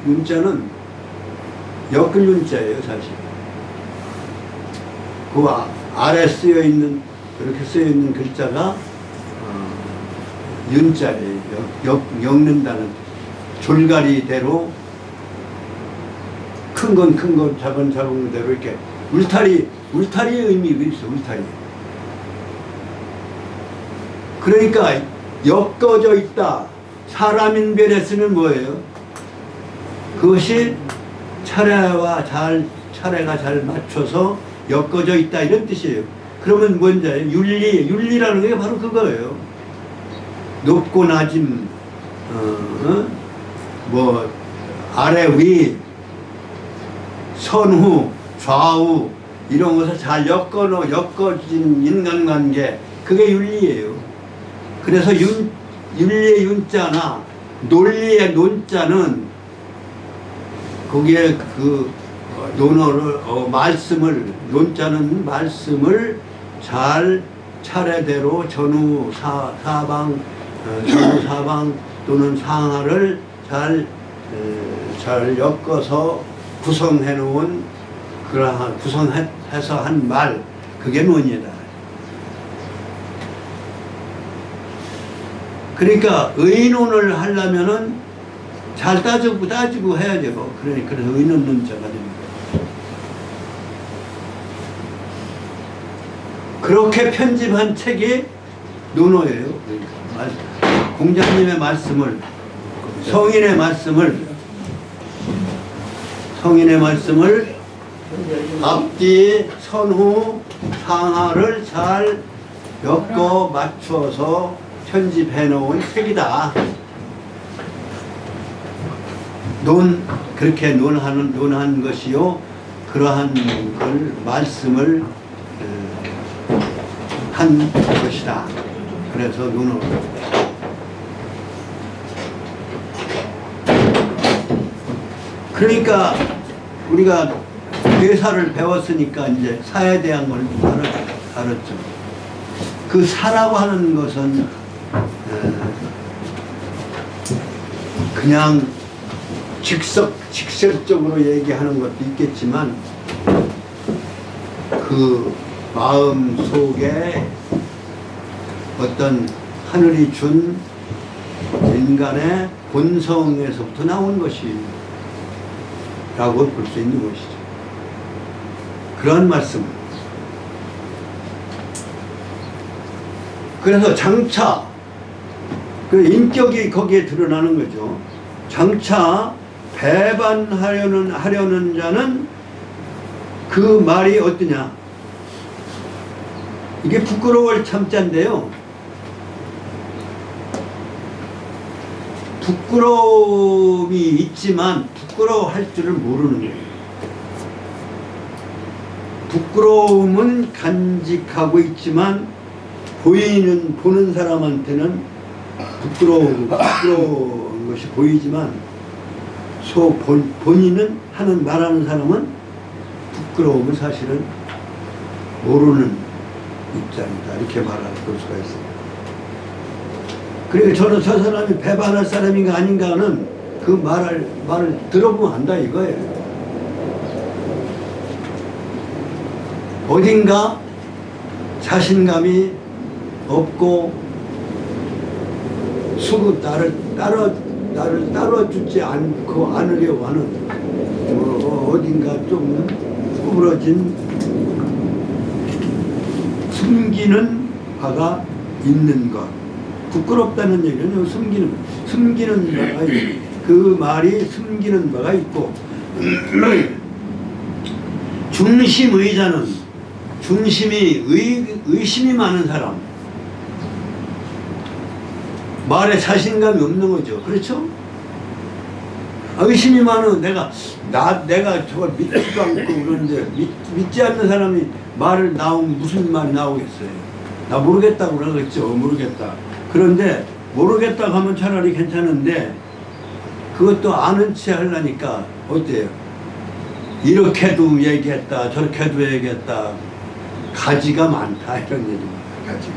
윤자는 엮을 윤자예요, 사실. 그 아래 이렇게 쓰여 있는 글자가 윤자예요. 엮는다는 줄가리대로 큰 건 작은 대로 이렇게 울타리의 의미가 있어. 울타리. 그러니까 엮어져 있다. 사람인별에 쓰는 뭐예요? 그것이 차례가 잘 맞춰서 엮어져 있다 이런 뜻이에요. 그러면 뭔지요? 윤리라는 게 바로 그거예요. 높고 낮은 뭐 아래 위 선후 좌우 이런 것을 잘 엮어진 인간관계 그게 윤리예요. 그래서 윤리의 윤자나 논리의 논자는 거기에 그 논어를 논자는 말씀을 잘 차례대로 전후 사방 또는 상하를 잘 엮어서 구성해 놓은 구성해서 한 말 그게 논이다. 그러니까 의논을 하려면은 잘 따지고 해야죠. 그러니까 의논 논자가 됩니다. 그렇게 편집한 책이 논어예요. 그러니까 공자님의 말씀을 성인의 말씀을 앞뒤 선후 상하를 잘 엮어 맞춰서 편집해 놓은 책이다. 그렇게 논한 것이요. 그러한 말씀을 한 것이다. 그래서 논어. 그러니까 우리가 대사를 배웠으니까 이제 사에 대한 걸 알았죠. 그 사라고 하는 것은 그냥 직설적으로 얘기하는 것도 있겠지만 그 마음 속에 어떤 하늘이 준 인간의 본성에서부터 나온 것이라고 볼 수 있는 것이죠. 그런 말씀. 그래서 장차 그 인격이 거기에 드러나는 거죠. 장차 배반하려는 자는 그 말이 어떠냐? 이게 부끄러울 참자인데요. 부끄러움이 있지만 부끄러워할 줄을 모르는 거예요. 부끄러움은 간직하고 있지만 보는 사람한테는 부끄러운 것이 보이지만 본인은 말하는 사람은 부끄러움을 사실은 모르는 입장이다. 이렇게 말할 수가 있어요. 그리고 저는 저 사람이 배반할 사람인가 아닌가는 그 말을 들어보면 안다 이거예요. 어딘가 자신감이 없고 나를 따라주지 않으려고 하는 어딘가 좀 구부러진 숨기는 바가 있는 것. 부끄럽다는 얘기는 숨기는 바가 그 말이 숨기는 바가 있고 중심의자는 중심이 의심이 많은 사람, 말에 자신감이 없는 거죠. 그렇죠? 의심이 많은 내가 저걸 믿지도 않고 그러는데 믿지 않는 사람이 말을 나오면 무슨 말이 나오겠어요? 나 모르겠다고 그러겠죠. 모르겠다. 그런데 모르겠다고 하면 차라리 괜찮은데 그것도 아는 체 하려니까 어때요? 이렇게도 얘기했다 저렇게도 얘기했다. 가지가 많다 이런 얘기입니다. 가지가.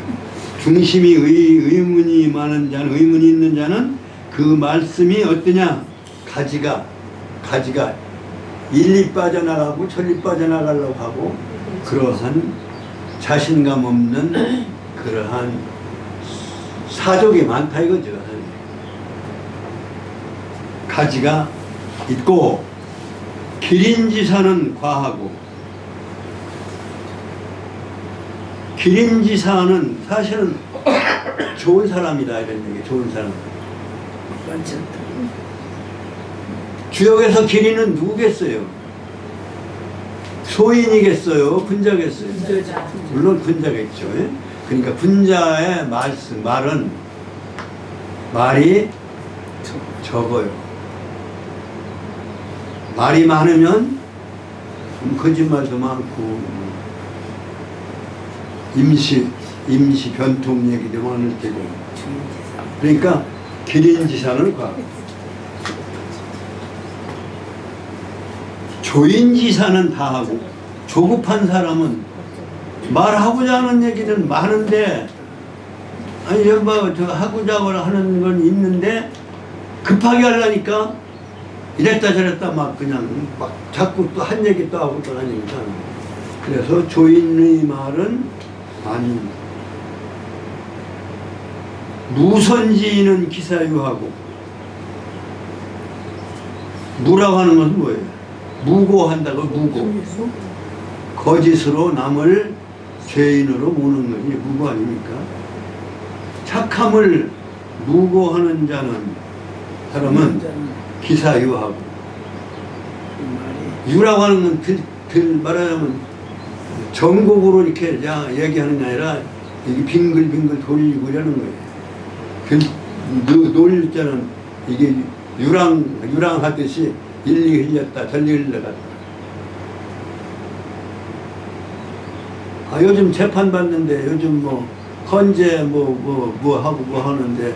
중심이 의문이 많은 자는 의문이 있는 자는 그 말씀이 어떠냐? 가지가 일리 빠져나가고 저리 빠져나가려고 하고 그러한 자신감 없는 그러한 사족이 많다 이거죠. 가지가 있고 기린지사는 과하고 기린지사는 사실은 좋은 사람이다 이런 얘기. 좋은 사람. 주역에서 기린은 누구겠어요? 소인이겠어요? 군자겠어요? 물론 군자겠죠. 예? 그러니까 군자의 말이 적어요. 말이 많으면 거짓말도 많고 임시 변통 얘기도 많을 테고. 그러니까 기린지사는 과학. 조인지사는 다 하고 조급한 사람은 말하고자 하는 얘기는 많은데 아니 저 하고자 하는 건 있는데 급하게 하려니까 이랬다 저랬다 막 그냥 막 자꾸 또 한 얘기 또 하고 또 하니까 그래서 조인의 말은 아니 무선지인은 기사유하고 무라고 하는 것은 뭐예요? 무고한다고 무고 거짓으로 남을 죄인으로 모는 것이 무고 아닙니까? 착함을 무고하는 사람은 기사유하고 유라고 하는 건 말하자면 전곡으로 이렇게 얘기하는 게 아니라 이게 빙글빙글 돌리고 이러는 거예요. 놀릴 때는 이게 유랑하듯이 일리 흘렸다 절리 흘러갔다. 요즘 재판 받는데 요즘 뭐 헌재 뭐 하는데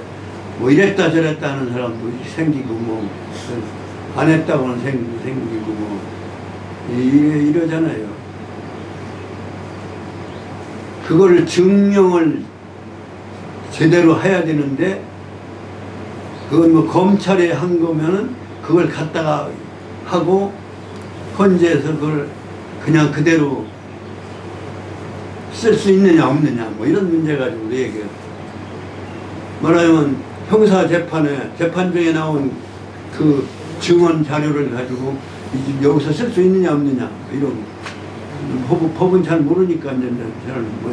뭐 이랬다 저랬다 하는 사람도 생기고 뭐 안 했다고는 생기고 뭐 이러잖아요. 그걸 증명을 제대로 해야 되는데 그건 뭐 검찰에 한 거면은 그걸 갖다가 하고 헌재에서 그걸 그냥 그대로 쓸 수 있느냐 없느냐 뭐 이런 문제 가지고 얘기해요. 말하자면 형사 재판 중에 나온 그 증언 자료를 가지고 여기서 쓸 수 있느냐 없느냐 이런 법은 잘 모르니까 이제 뭐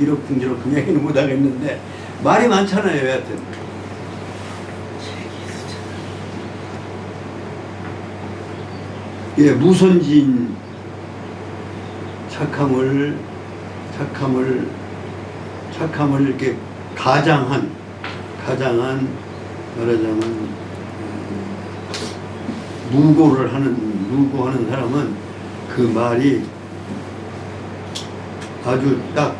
이렇쿵저렇쿵 얘기는 못 하겠는데 말이 많잖아요. 여하튼 예, 무선지인 착함을 이렇게 가장한 말하자면 무고하는 사람은 그 말이 아주 딱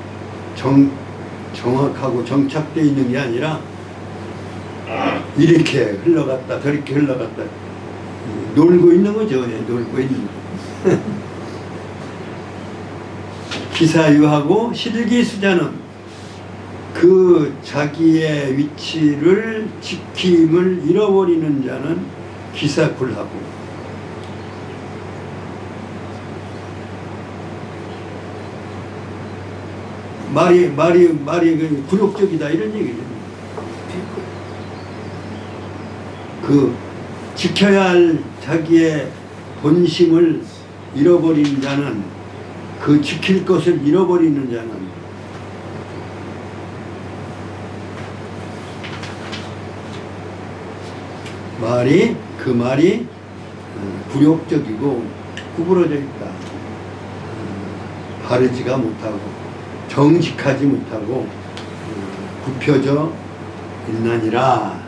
정확하고 정착되어 있는 게 아니라 이렇게 흘러갔다 저렇게 흘러갔다 놀고 있는 거죠. 놀고 있는 거. 기사유하고 실기수자는 그 자기의 위치를 지킴을 잃어버리는 자는 기사굴하고 말이 굴욕적이다 이런 얘기죠. 그 지켜야 할 자기의 본심을 잃어버린 자는, 그 지킬 것을 잃어버리는 자는 그 말이 굴욕적이고 구부러져 있다. 바르지가 못하고 정직하지 못하고 굽혀져 있나니라.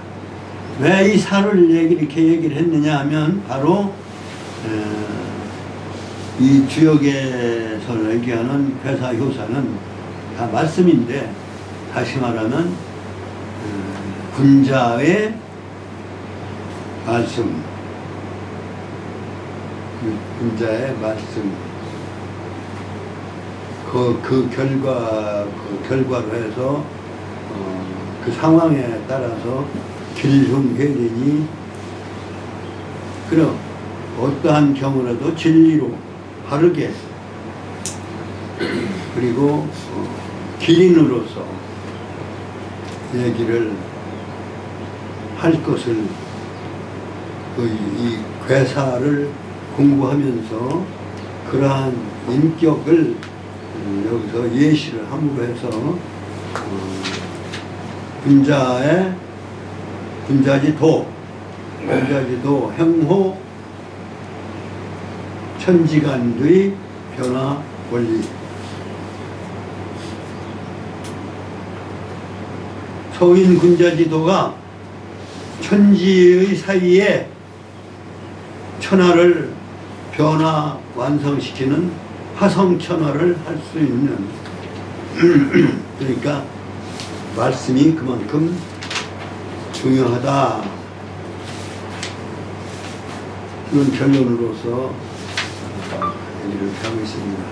왜 이 살을 이렇게 얘기를 했느냐 하면 바로 이 주역에서 얘기하는 괴사 효사는 다 말씀인데, 다시 말하면 군자의 말씀, 군자의 말씀, 그 결과로 해서 그 상황에 따라서 길흉회되니, 그럼 어떠한 경우라도 진리로 바르게, 그리고 기린으로서 얘기를 할 것을, 이 괴사를 공부하면서 그러한 인격을 여기서 예시를 함으로 해서 군자지도, 행호, 천지간의 변화 원리. 소인 군자지도가 천지의 사이에 천하를 변화 완성시키는 화성천하를 할 수 있는 그러니까 말씀이 그만큼 중요하다. 이런 결론으로서 얘기를 하고 있습니다.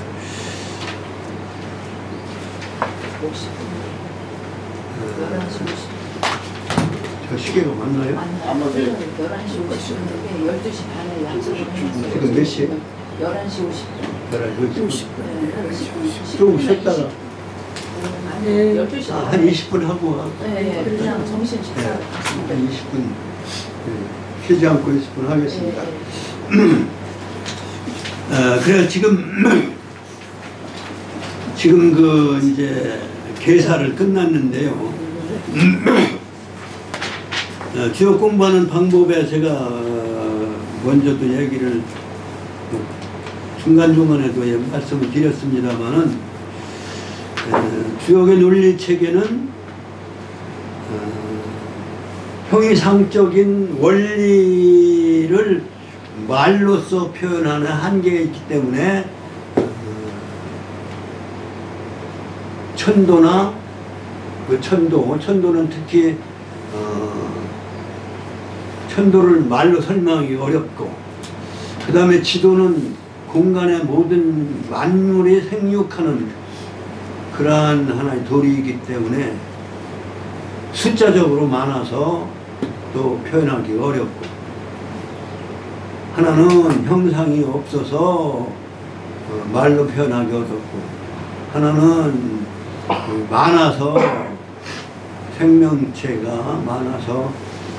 11시 50분. 저 시계가 맞나요? 안 맞아요. 11시 50분인데 12시 반에 약속을 했어요. 지금 몇 시에? 11시 50분. 11시 50분. 네, 조금 쉬었다가 네, 12시. 한 20분 하고 네, 그냥 점심 식사. 한 20분 쉬지 않고 20분 하겠습니다. 그래서 지금 그 이제 계사를 끝났는데요. 주역 공부하는 방법에 제가 먼저도 얘기를 중간중간에도 말씀을 드렸습니다만은, 주역의 논리 체계는 형이상적인 원리를 말로써 표현하는 한계가 있기 때문에 천도나 천도는 특히 천도를 말로 설명하기 어렵고, 그 다음에 지도는 공간의 모든 만물이 생육하는 그러한 하나의 도리이기 때문에 숫자적으로 많아서 또 표현하기 어렵고, 하나는 형상이 없어서 말로 표현하기 어렵고, 하나는 많아서 생명체가 많아서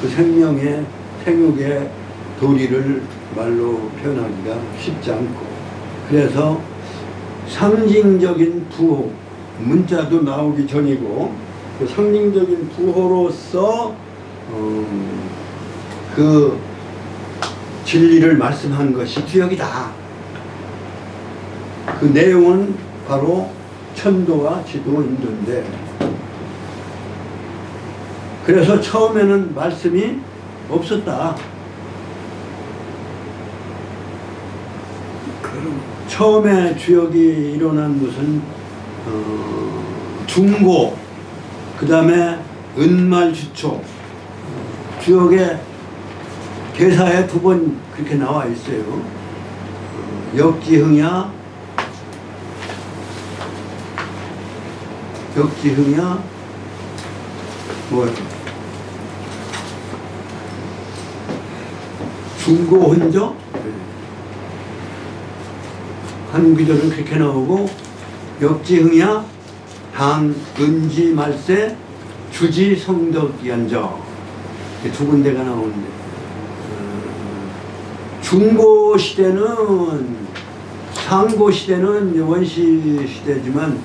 그 생육의 도리를 말로 표현하기가 쉽지 않고, 그래서 상징적인 부호, 문자도 나오기 전이고 그 상징적인 부호로서 그 진리를 말씀한 것이 주역이다. 그 내용은 바로 천도와 지도, 인도인데, 그래서 처음에는 말씀이 없었다. 처음에 주역이 일어난 것은 중고, 그 다음에 은말주초, 주역의 계사에 두 번 그렇게 나와 있어요. 역지흥야, 중고혼조, 한 구절은 그렇게 나오고, 역지흥야, 당, 은지, 말세, 주지, 성덕이한저, 두 군데가 나오는데, 중고 시대는 상고 시대는 이제 원시 시대지만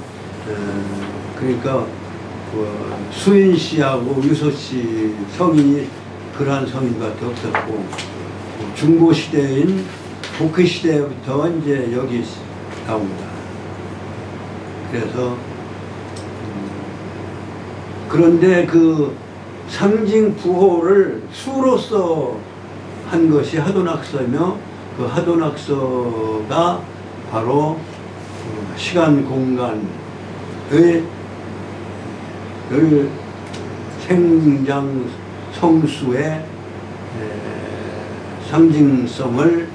그러니까 수인 씨하고 유소 씨 성인이 그러한 성인밖에 없었고 중고 시대인 복희 시대부터 이제 여기 나옵니다. 그래서 그런데 그 상징 부호를 수로서 한 것이 하도낙서이며 그 하도낙서가 바로 시간 공간의 생장 성수의 상징성을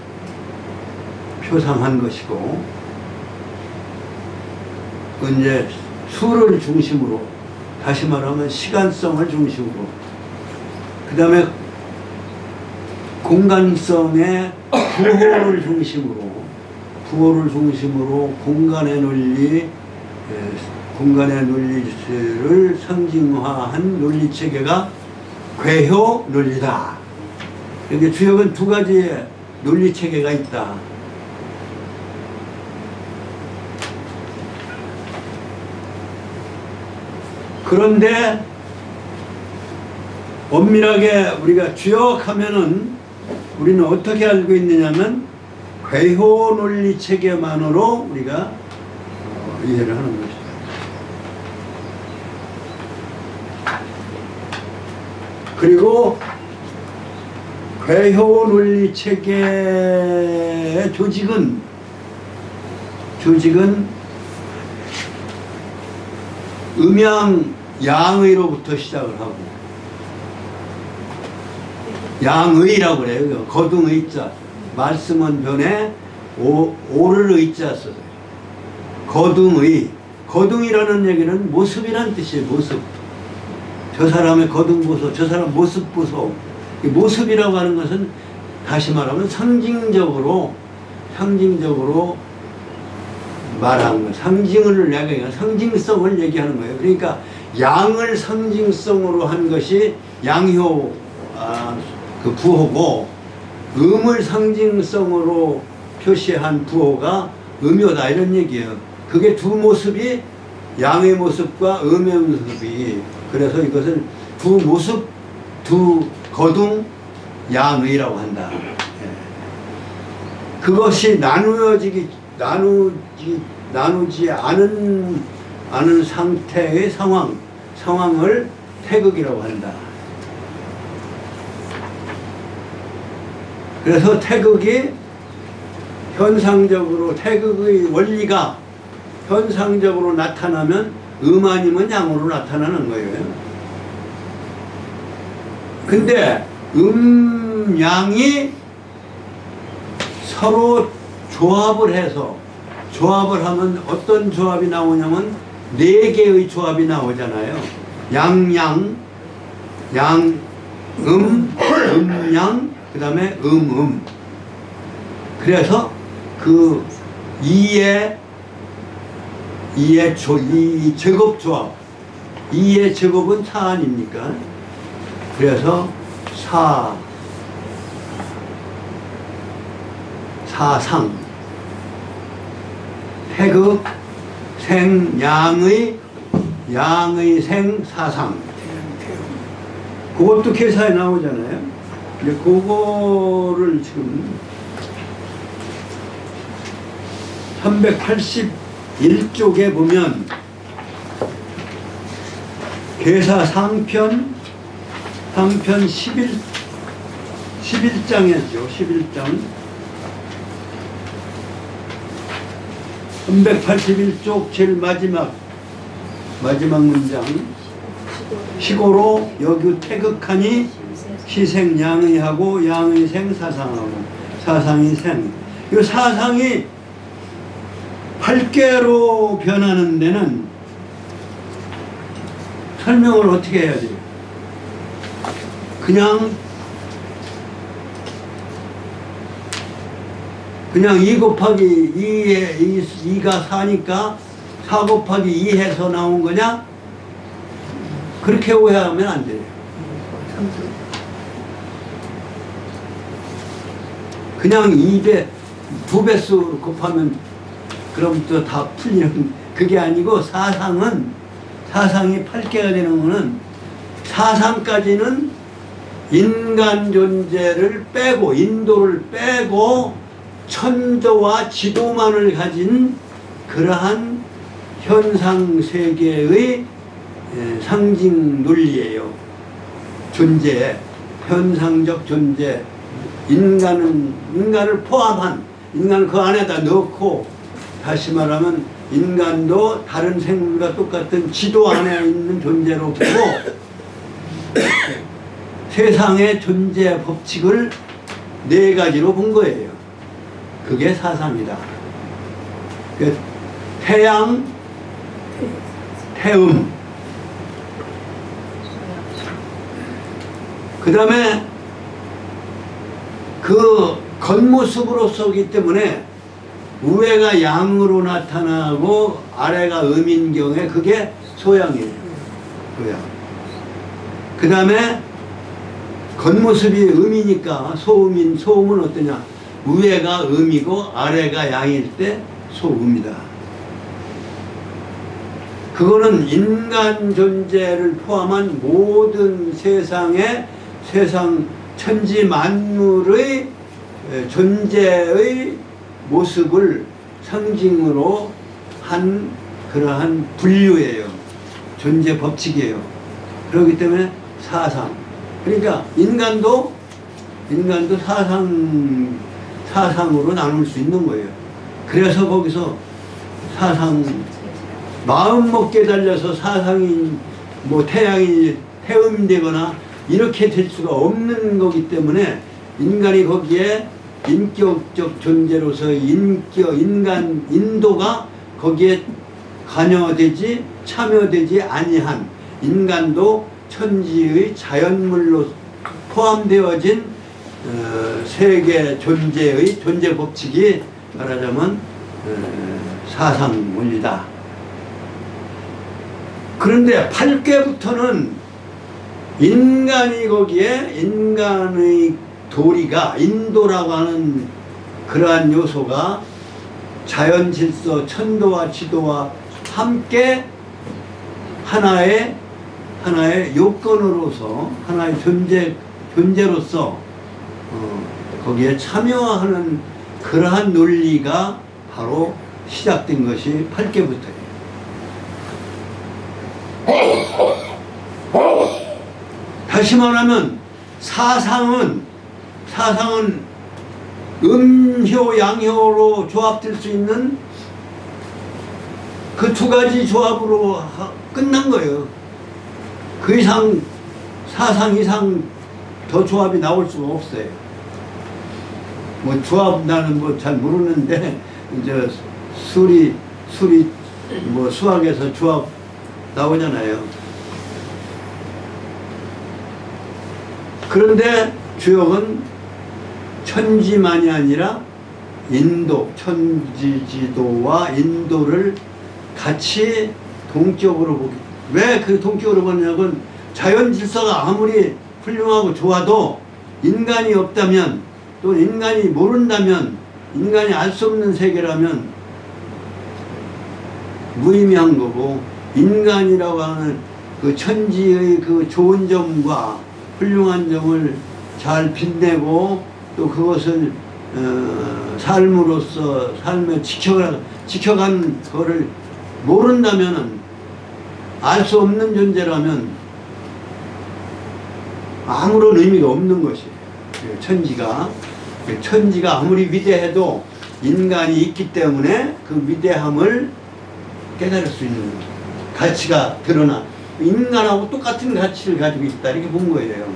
표상한 것이고, 이제 수를 중심으로, 다시 말하면 시간성을 중심으로, 그 다음에 공간성의 부호를 중심으로 공간의 논리를 상징화한 논리 체계가 괴효 논리다. 이게 주역은 두 가지의 논리 체계가 있다. 그런데 엄밀하게 우리가 주역하면은 우리는 어떻게 알고 있느냐면 괴효 논리 체계만으로 우리가 이해를 하는 것이다. 그리고 괴효 논리 체계의 조직은 음양 양의로부터 시작을 하고, 양의라고 그래요. 거둥의자, 말씀은 변에 오를 의자 써요. 거둥이라는 얘기는 모습이란 뜻이에요. 모습. 저 사람의 거둥보소, 저 사람 모습보소. 이 모습이라고 하는 것은 다시 말하면 상징적으로 말하는 거예요. 상징성을 얘기하는 거예요. 그러니까 양을 상징성으로 한 것이 양효 그 부호고, 음을 상징성으로 표시한 부호가 음효다, 이런 얘기예요. 그게 두 모습이, 양의 모습과 음의 모습이, 그래서 이것을 두 모습, 두 거둥 양의라고 한다. 그것이 나누지 않은 상태의 상황을 태극이라고 한다. 그래서 태극의 원리가 현상적으로 나타나면 음 아니면 양으로 나타나는 거예요. 근데 양이 서로 조합을 하면 어떤 조합이 나오냐면 네 개의 조합이 나오잖아요. 양양, 음양, 그 다음에 그래서 그 이의 제곱 조합, 이의 제곱은 4 아닙니까? 그래서 사상, 태극, 생, 양의 생, 사상. 그것도 계사에 나오잖아요. 이제 그거를 지금 381쪽에 보면 계사 상편 11장이었죠. 11장 381쪽 제일 마지막 문장, 시고로 여규 태극하니 시생 양의하고 양의생 사상하고 사상이 생. 이 사상이 8개로 변하는 데는 설명을 어떻게 해야 돼요? 그냥 2 곱하기 2가 4니까 4 곱하기 2 해서 나온 거냐? 그렇게 오해하면 안 돼요. 그냥 2배, 2배수 곱하면 그럼 또 다 풀리는 그게 아니고 사상이 8개가 되는 거는 사상까지는 인간 존재를 빼고 인도를 빼고 천도와 지도만을 가진 그러한 현상 세계의 상징 논리예요. 존재, 현상적 존재, 인간을 포함한, 인간을 그 안에다 넣고, 다시 말하면 인간도 다른 생물과 똑같은 지도 안에 있는 존재로 보고 세상의 존재 법칙을 4가지로 본 거예요. 그게 사상이다. 태양, 태음, 그 다음에 그 겉모습으로서기 때문에 우애가 양으로 나타나고 아래가 음인 경우에 그게 소양이에요. 소양. 그 다음에 겉모습이 음이니까 소음은 어떠냐? 우애가 음이고 아래가 양일 때 소음이다. 그거는 인간 존재를 포함한 모든 세상 천지 만물의 존재의 모습을 상징으로 한 그러한 분류예요. 존재 법칙이에요. 그렇기 때문에 사상. 그러니까 인간도 사상으로 나눌 수 있는 거예요. 그래서 거기서 사상, 마음 먹기에 달려서 사상이 뭐 태양이 태음되거나 이렇게 될 수가 없는 거기 때문에 인간이 거기에 인격적 존재로서 인도가 거기에 관여되지 참여되지 아니한 인간도 천지의 자연물로 포함되어진 세계 존재의 존재 법칙이 말하자면 사상 원리다. 그런데 8궤부터는 인간이 거기에 인간의 도리가 인도라고 하는 그러한 요소가 자연 질서 천도와 지도와 함께 하나의 요건으로서 하나의 존재로서 거기에 참여하는 그러한 논리가 바로 시작된 것이 8궤부터예요. 다시 말하면 사상은 음효 양효로 조합될 수 있는 그 2가지 조합으로 끝난 거예요. 그 이상 사상 이상 더 조합이 나올 수가 없어요. 뭐 조합 나는 뭐 잘 모르는데 이제 수리 뭐 수학에서 조합 나오잖아요. 그런데 주역은 천지만이 아니라 인도, 천지지도와 인도를 같이 동격으로 보기. 왜 그 동격으로 보냐면 자연 질서가 아무리 훌륭하고 좋아도 인간이 없다면 또 인간이 모른다면 인간이 알 수 없는 세계라면 무의미한 거고 인간이라고 하는 그 천지의 그 좋은 점과 훌륭한 점을 잘 빛내고 또 그것을 삶으로서 삶에 지켜간 거를 모른다면은 알 수 없는 존재라면 아무런 의미가 없는 것이에요. 천지가 아무리 위대해도 인간이 있기 때문에 그 위대함을 깨달을 수 있는 거예요. 가치가 드러나 인간하고 똑같은 가치를 가지고 있다 이렇게 본 거예요.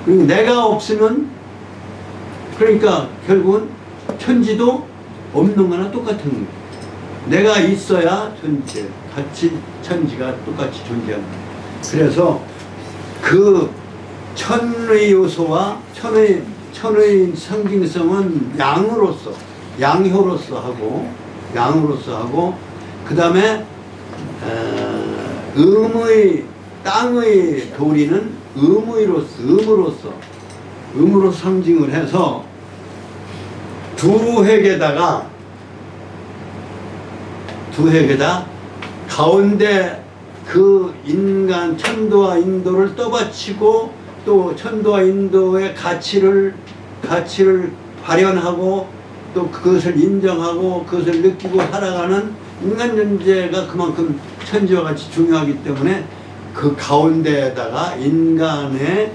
그리고 내가 없으면 그러니까 결국은 천지도 없는 거나 똑같은 거예요. 내가 있어야 천지가 똑같이 존재한다. 그래서 그 천의 요소와 천의 상징성은 양효로서 하고 그 다음에 땅의 도리는 음으로 상징을 해서 두 획에다가 두 핵에다 가운데 그 인간 천도와 인도를 떠받치고 또 천도와 인도의 가치를 발현하고 또 그것을 인정하고 그것을 느끼고 살아가는 인간 존재가 그만큼 천지와 같이 중요하기 때문에 그 가운데에다가 인간의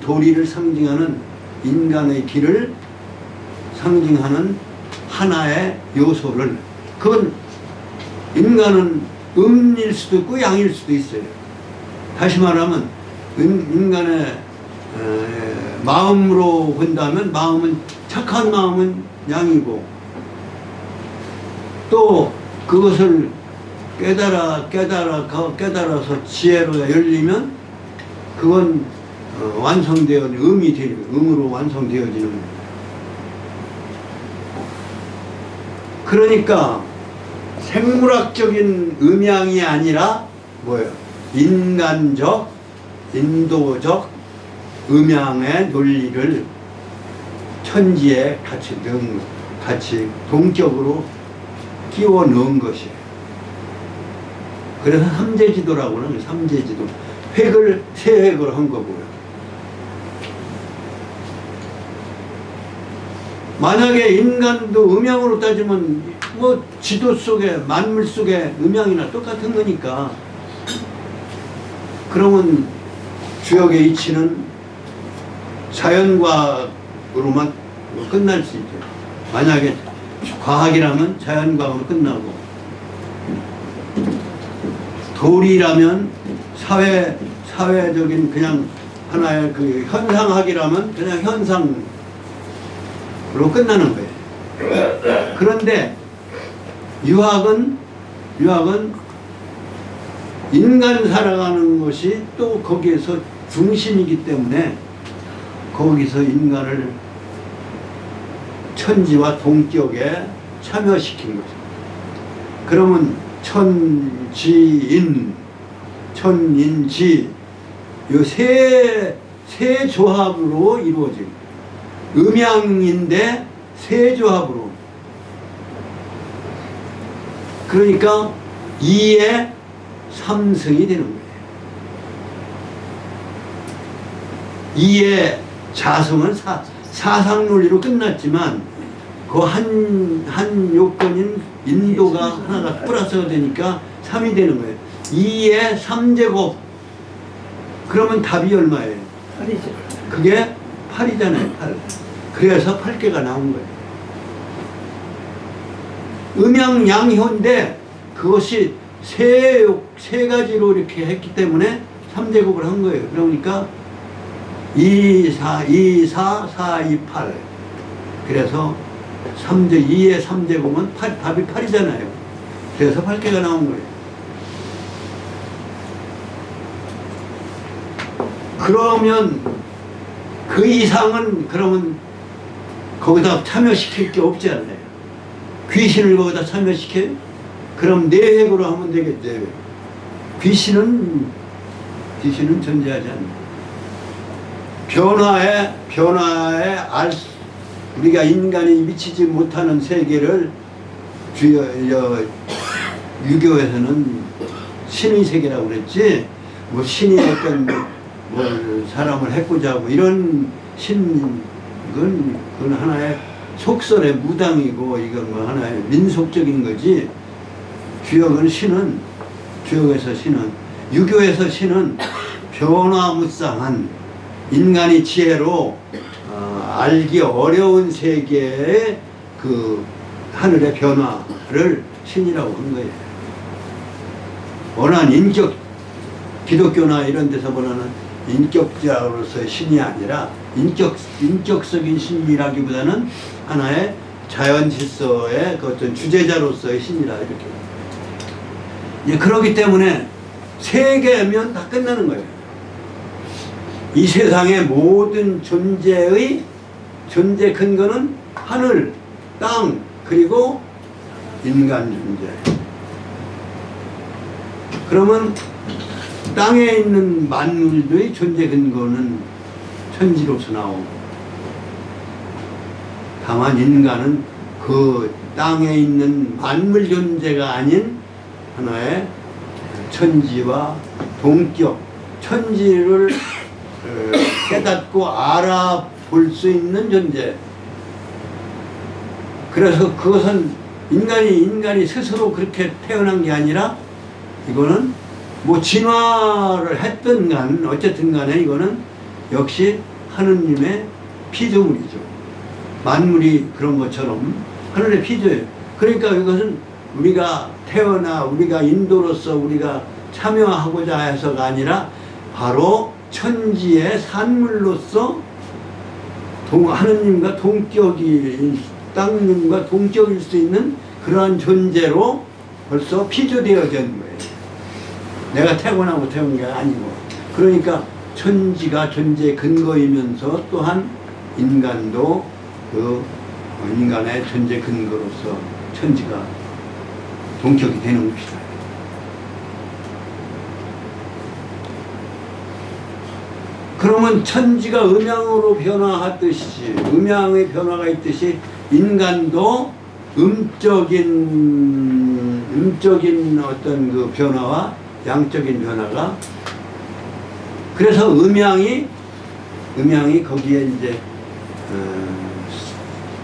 도리를 상징하는 인간의 길을 상징하는 하나의 요소를, 그건 인간은 음일 수도 있고 양일 수도 있어요. 다시 말하면 인간의 마음으로 본다면 착한 마음은 양이고, 또 그것을 깨달아서 지혜로 열리면 그건 음으로 완성되어지는 거예요. 그러니까 생물학적인 음양이 아니라 뭐예요? 인간적, 인도적 음양의 논리를 천지에 같이 동격으로 끼워 넣은 것이에요. 그래서 삼재지도라고 하는 거예요. 삼재지도. 세 획을 한 거고요. 만약에 인간도 음양으로 따지면 뭐 지도 속에 만물 속에 음양이나 똑같은 거니까, 그러면 주역의 이치는 자연과학으로만 끝날 수 있죠. 만약에 과학이라면 자연과학으로 끝나고, 도리라면 사회적인 그냥 하나의 그 현상학이라면 그냥 현상으로 끝나는 거예요. 그런데 유학은 인간 살아가는 것이 또 거기에서 중심이기 때문에 거기서 인간을 천지와 동격에 참여시킨 거죠. 그러면 천인지 이 세 조합으로 이루어진 음양인데 세 조합으로, 그러니까 2의 3승이 되는 거예요. 2의 자성은 사상논리로 끝났지만 그 한 요건인 인도가 하나가 플러스가 되니까 3이 되는 거예요. 2의 3제곱. 그러면 답이 얼마예요? 8이죠. 그게 8이잖아요. 8. 그래서 8개가 나온 거예요. 음양양효인데 그것이 세 가지로 이렇게 했기 때문에 3제곱을 한 거예요. 그러니까 2, 4, 4, 2, 8. 그래서 2의 3제곱은 답이 8이잖아요. 그래서 8개가 나온 거예요. 그러면 그 이상은 그러면 거기다 참여시킬 게 없지 않나요? 귀신을 거기다 참여시켜요? 그럼 내획으로 하면 되겠죠. 귀신은 존재하지 않나요? 변화에 우리가 인간이 미치지 못하는 세계를 유교에서는 신의 세계라고 그랬지, 뭐 신이 어떤 뭐 사람을 해코자 하고 이런 그건 하나의 속설의 무당이고, 이건 뭐 하나의 민속적인 거지. 주역에서 신은, 유교에서 신은 변화무쌍한 인간이 지혜로 알기 어려운 세계의 그 하늘의 변화를 신이라고 한 거예요. 원한 기독교나 이런 데서 보는 인격자로서의 신이 아니라 인격적인 신이라기보다는 하나의 자연 질서의 그 어떤 주제자로서의 신이라 이렇게. 그렇기 때문에 세 개면 다 끝나는 거예요. 이 세상의 모든 존재의 존재 근거는 하늘, 땅, 그리고 인간 존재. 그러면 땅에 있는 만물들의 존재 근거는 천지로서 나오고, 다만 인간은 그 땅에 있는 만물 존재가 아닌 하나의 천지와 동격, 천지를 깨닫고 알아볼 수 있는 존재. 그래서 그것은 인간이 스스로 그렇게 태어난 게 아니라 이거는 뭐 진화를 했든 간 어쨌든 간에 이거는 역시 하느님의 피조물이죠. 만물이 그런 것처럼 하늘의 피조예요. 그러니까 이것은 우리가 태어나 우리가 인도로서 우리가 참여하고자 해서가 아니라 바로 천지의 산물로서 하느님과 동격이 땅님과 동격일 수 있는 그러한 존재로 벌써 피조되어진 거예요. 내가 태어나고 태운 게 아니고. 그러니까 천지가 존재의 근거이면서 또한 인간도 그 인간의 존재 근거로서 천지가 동격이 되는 것이다. 그러면 천지가 음양으로 변화하듯이 음양의 변화가 있듯이 인간도 음적인 어떤 그 변화와 양적인 변화가 그래서 음양이 거기에 이제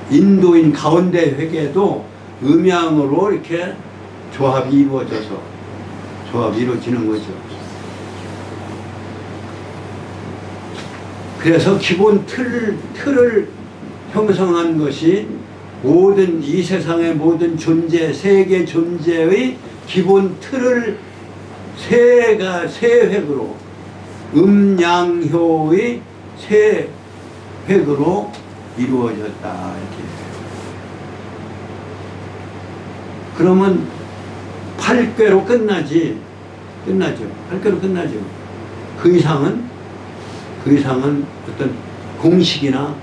인도인 가운데 회계도 음양으로 이렇게 조합이 이루어지는 거죠. 그래서 기본 틀을 형성한 것이 모든 이 세상의 모든 존재, 세계 존재의 기본 틀을 세 획으로 음양효의 세 획으로 이루어졌다 이렇게. 그러면 8궤로 끝나죠. 8궤로 끝나죠. 그 이상은 어떤 공식이나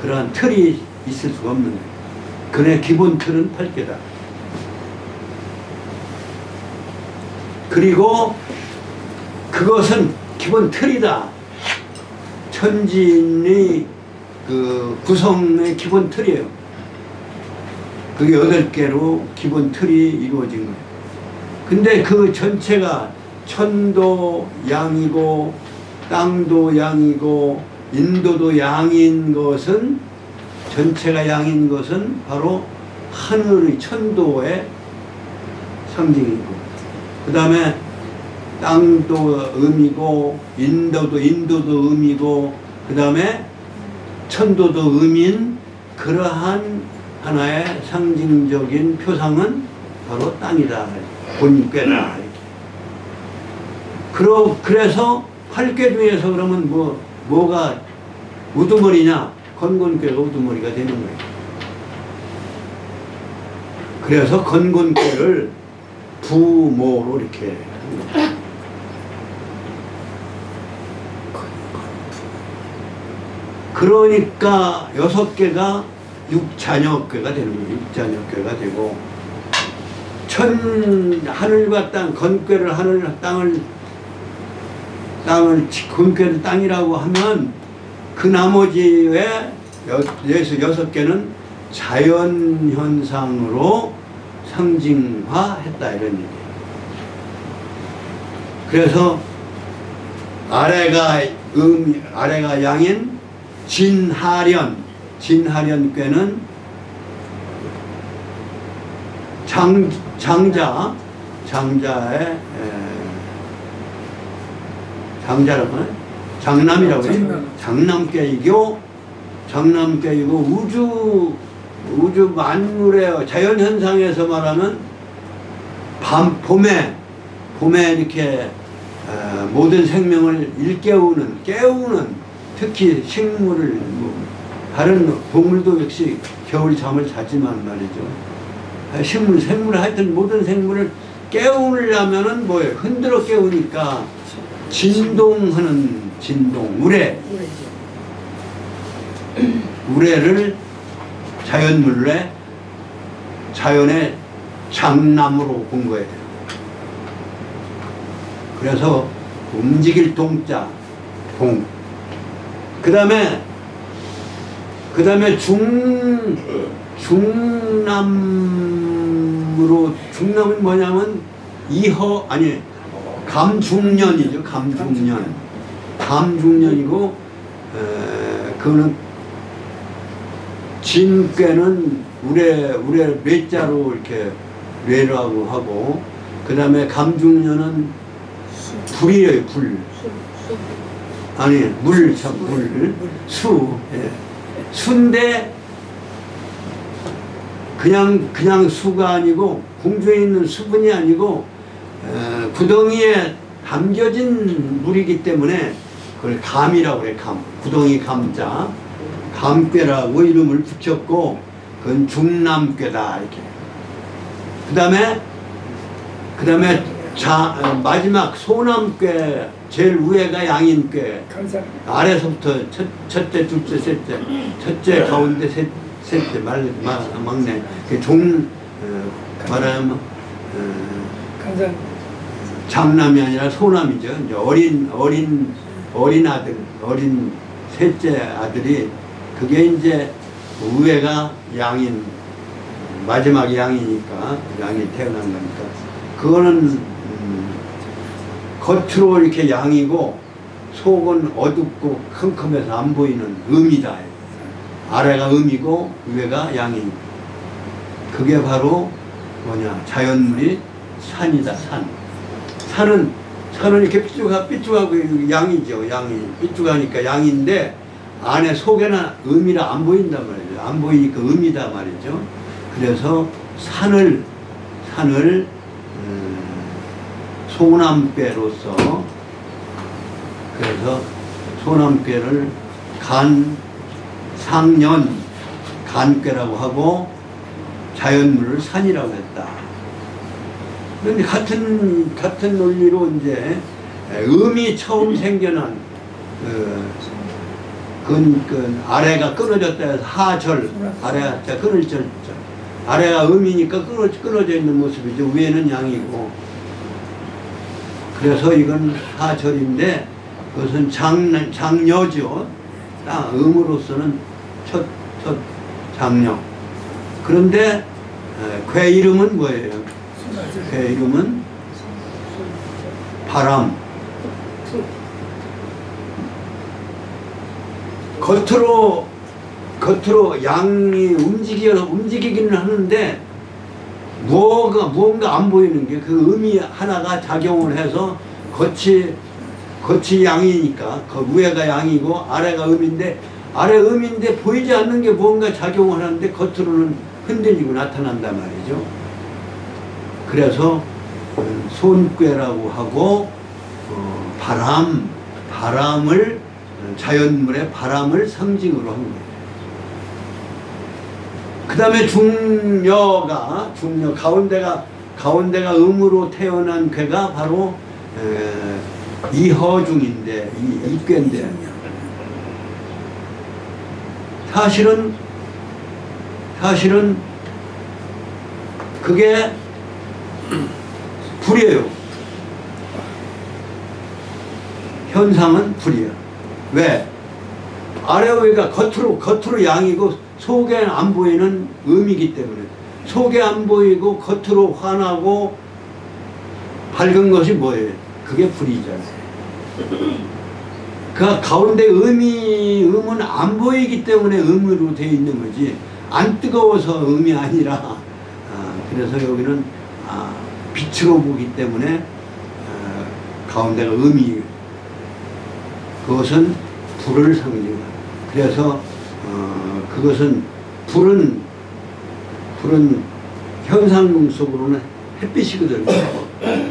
그러한 틀이 있을 수가 없는 거예요. 그의 기본 틀은 8개다. 그리고 그것은 기본 틀이다. 천지인의 그 구성의 기본 틀이에요. 그게 8개로 기본 틀이 이루어진 거예요. 근데 그 전체가 천도 양이고 땅도 양이고 인도도 양인 것은 전체가 양인 것은 바로 하늘의 천도의 상징이고 그 다음에 땅도 음이고 인도도 음이고 그 다음에 천도도 음인 그러한 하나의 상징적인 표상은 바로 땅이다. 본궤다. 그래서 8궤 중에서 그러면 뭐가 우두머리냐? 건곤궤가 우두머리가 되는 거예요. 그래서 건곤궤를 부모로 이렇게 합니다. 그러니까 6개가 육자녀궤가 되는 거예요. 육자녀궤가 되고 하늘과 땅, 건궤를 건궤를 땅이라고 하면 그 나머지의 6개는 자연현상으로 상징화했다 이런 얘기예요. 그래서 아래가 양인 진하련궤는 장자라고 하나요? 장남이라고 해요. 장남궤이고 우주 만물의 자연현상에서 말하면 봄에 이렇게 모든 생명을 깨우는 특히 식물을 다른 동물도 역시 겨울에 잠을 자지만 말이죠. 생물 하여튼 모든 생물을 깨우려면은 뭐예요? 흔들어 깨우니까 진동하는 우레를 자연의 장남으로 본 거예요. 그래서 움직일 동자 그 다음에 중남으로 중남은 뭐냐면 감중년이죠. 감중년이고 그거는 진꾀는 우레 뇌자로 이렇게 뇌라고 하고 그 다음에 감중년은 불이에요. 불. 아니 물. 수. 예. 수인데 그냥 수가 아니고 궁중에 있는 수분이 아니고 구덩이에 담겨진 물이기 때문에 그걸 감이라고 그래. 구덩이 감자 감꾀라고 이름을 붙였고 그건 중남꾀다 이렇게. 그 다음에 마지막 소남꾀 제일 위에가 양인꾀. 아래서부터 첫째, 둘째, 셋째. 첫째, 가운데, 셋째, 막내. 말하면 장남이 아니라 소남이죠. 이제 어린 아들, 어린 셋째 아들이 그게 이제 위에가 양인, 마지막 양이니까 양이 태어난 거니까 그거는 겉으로 이렇게 양이고 속은 어둡고 컴컴해서 안 보이는 음이다. 아래가 음이고 위에가 양이. 그게 바로 뭐냐 자연물이 산이다. 산은 이렇게 삐쭉하고 양이죠. 양이 삐쭉하니까 양인데 안에 속에는 음이라 안 보인단 말이죠. 안 보이니까 음이다 말이죠. 그래서 산을 소남꾀로서 그래서 소남꾀를 간꾀라고 하고 자연물을 산이라고 했다. 그런데 같은 논리로 이제 음이 처음 생겨난 그 아래가 끊어졌다 해서 하절 아래가 끊어졌죠. 아래가 음이니까 끊어져 있는 모습이죠. 위에는 양이고. 그래서 이건 하절인데 그것은 장녀죠. 음으로서는 첫 장녀. 그런데 괴 이름은 뭐예요? 괴 이름은 바람. 겉으로 양이 움직이기는 하는데 무언가 안 보이는 게 그 음이 하나가 작용을 해서 겉이 양이니까 그 위에가 양이고 아래가 음인데 아래 음인데 보이지 않는 게 무언가 작용을 하는데 겉으로는 흔들리고 나타난단 말이죠. 그래서 손꾀라고 하고 바람을 자연물의 바람을 상징으로 한 거예요. 그 다음에 중녀 가운데가 음으로 태어난 괴가 바로 이허중인데 이꾀인데 사실은 그게 불이에요. 현상은 불이야. 왜? 아래 위가 겉으로 양이고 속에 안 보이는 음이기 때문에 속에 안 보이고 겉으로 환하고 밝은 것이 뭐예요? 그게 불이잖아요. 그 가운데 음은 안 보이기 때문에 음으로 되어 있는 거지 안 뜨거워서 음이 아니라 그래서 여기는 빛으로 보기 때문에 가운데가 음이 그것은 불을 상징합니다. 그래서 그것은 불은 현상금 속으로는 햇빛이거든요.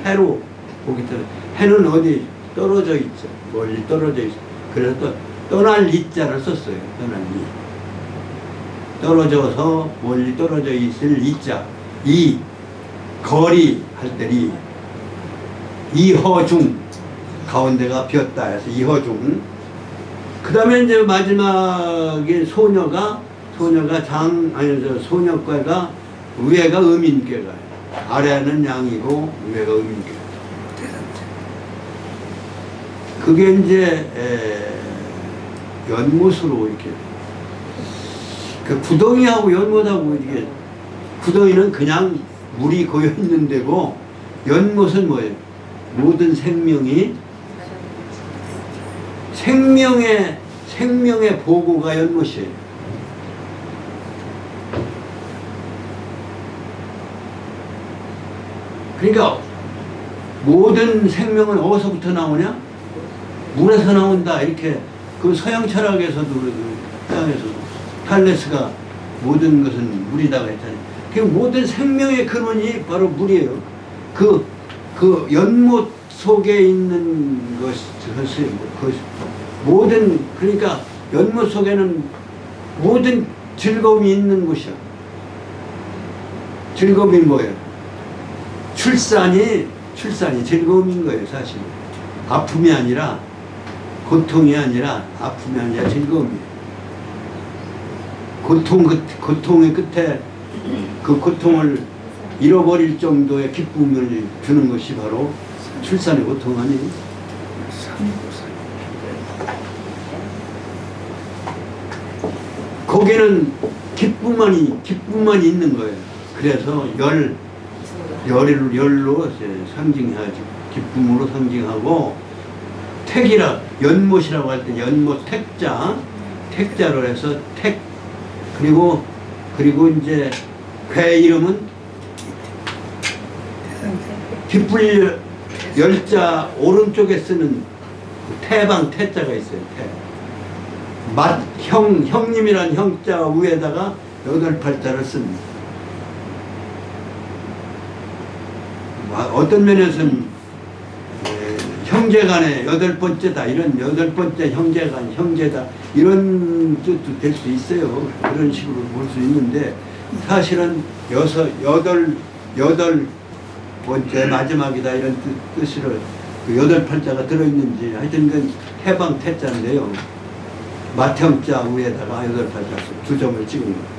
해로 보기 때문에 해는 어디 떨어져 있죠. 멀리 떨어져 있어. 그래서 또 떠날 이자를 썼어요. 떠날 이. 떨어져서 멀리 떨어져 있을 이자. 이 거리 할 때 이허중 가운데가 비었다 해서 이허중. 그 다음에 이제 마지막에 소녀가 소녀과가 위에가 음인괴가 아래는 양이고 위에가 음인괴. 그게 이제 연못으로 이렇게 그 구덩이하고 연못하고 이게 구덩이는 그냥 물이 고여 있는 데고 연못은 뭐예요? 모든 생명이 생명의 보고가 연못이에요. 그러니까 모든 생명은 어디서부터 나오냐? 물에서 나온다. 이렇게 그 서양 철학에서도 그러고 서양에서도 탈레스가 모든 것은 물이다가 했잖아요. 그 모든 생명의 근원이 바로 물이에요. 그 연못 속에 있는 것이 모든, 그러니까 연못 속에는 모든 즐거움이 있는 곳이야. 즐거움이 뭐예요? 출산이 즐거움인 거예요, 사실. 아픔이 아니라, 고통이 아니라, 아픔이 아니라 즐거움이에요. 고통의 끝에 그 고통을 잃어버릴 정도의 기쁨을 주는 것이 바로 출산의 고통 아니에요? 거기는 기쁨만이 있는 거예요. 그래서 열로 상징하지. 기쁨으로 상징하고, 연못이라고 할 때 연못 택자로 해서 그리고 이제 괴 이름은 기쁠 열자 오른쪽에 쓰는 태방 태자가 있어요. 형님이란 형자 위에다가 8팔자를 씁니다. 어떤 면에서는 형제간의 8번째다, 이런 8번째 형제다, 이런 뜻도 될 수 있어요. 그런 식으로 볼 수 있는데, 사실은 8번째 마지막이다, 이런 뜻으로 그 8팔자가 들어있는지, 하여튼 그 해방 태자인데요. 맏형자 위에다가 8팔자 2점을 찍은 거예요.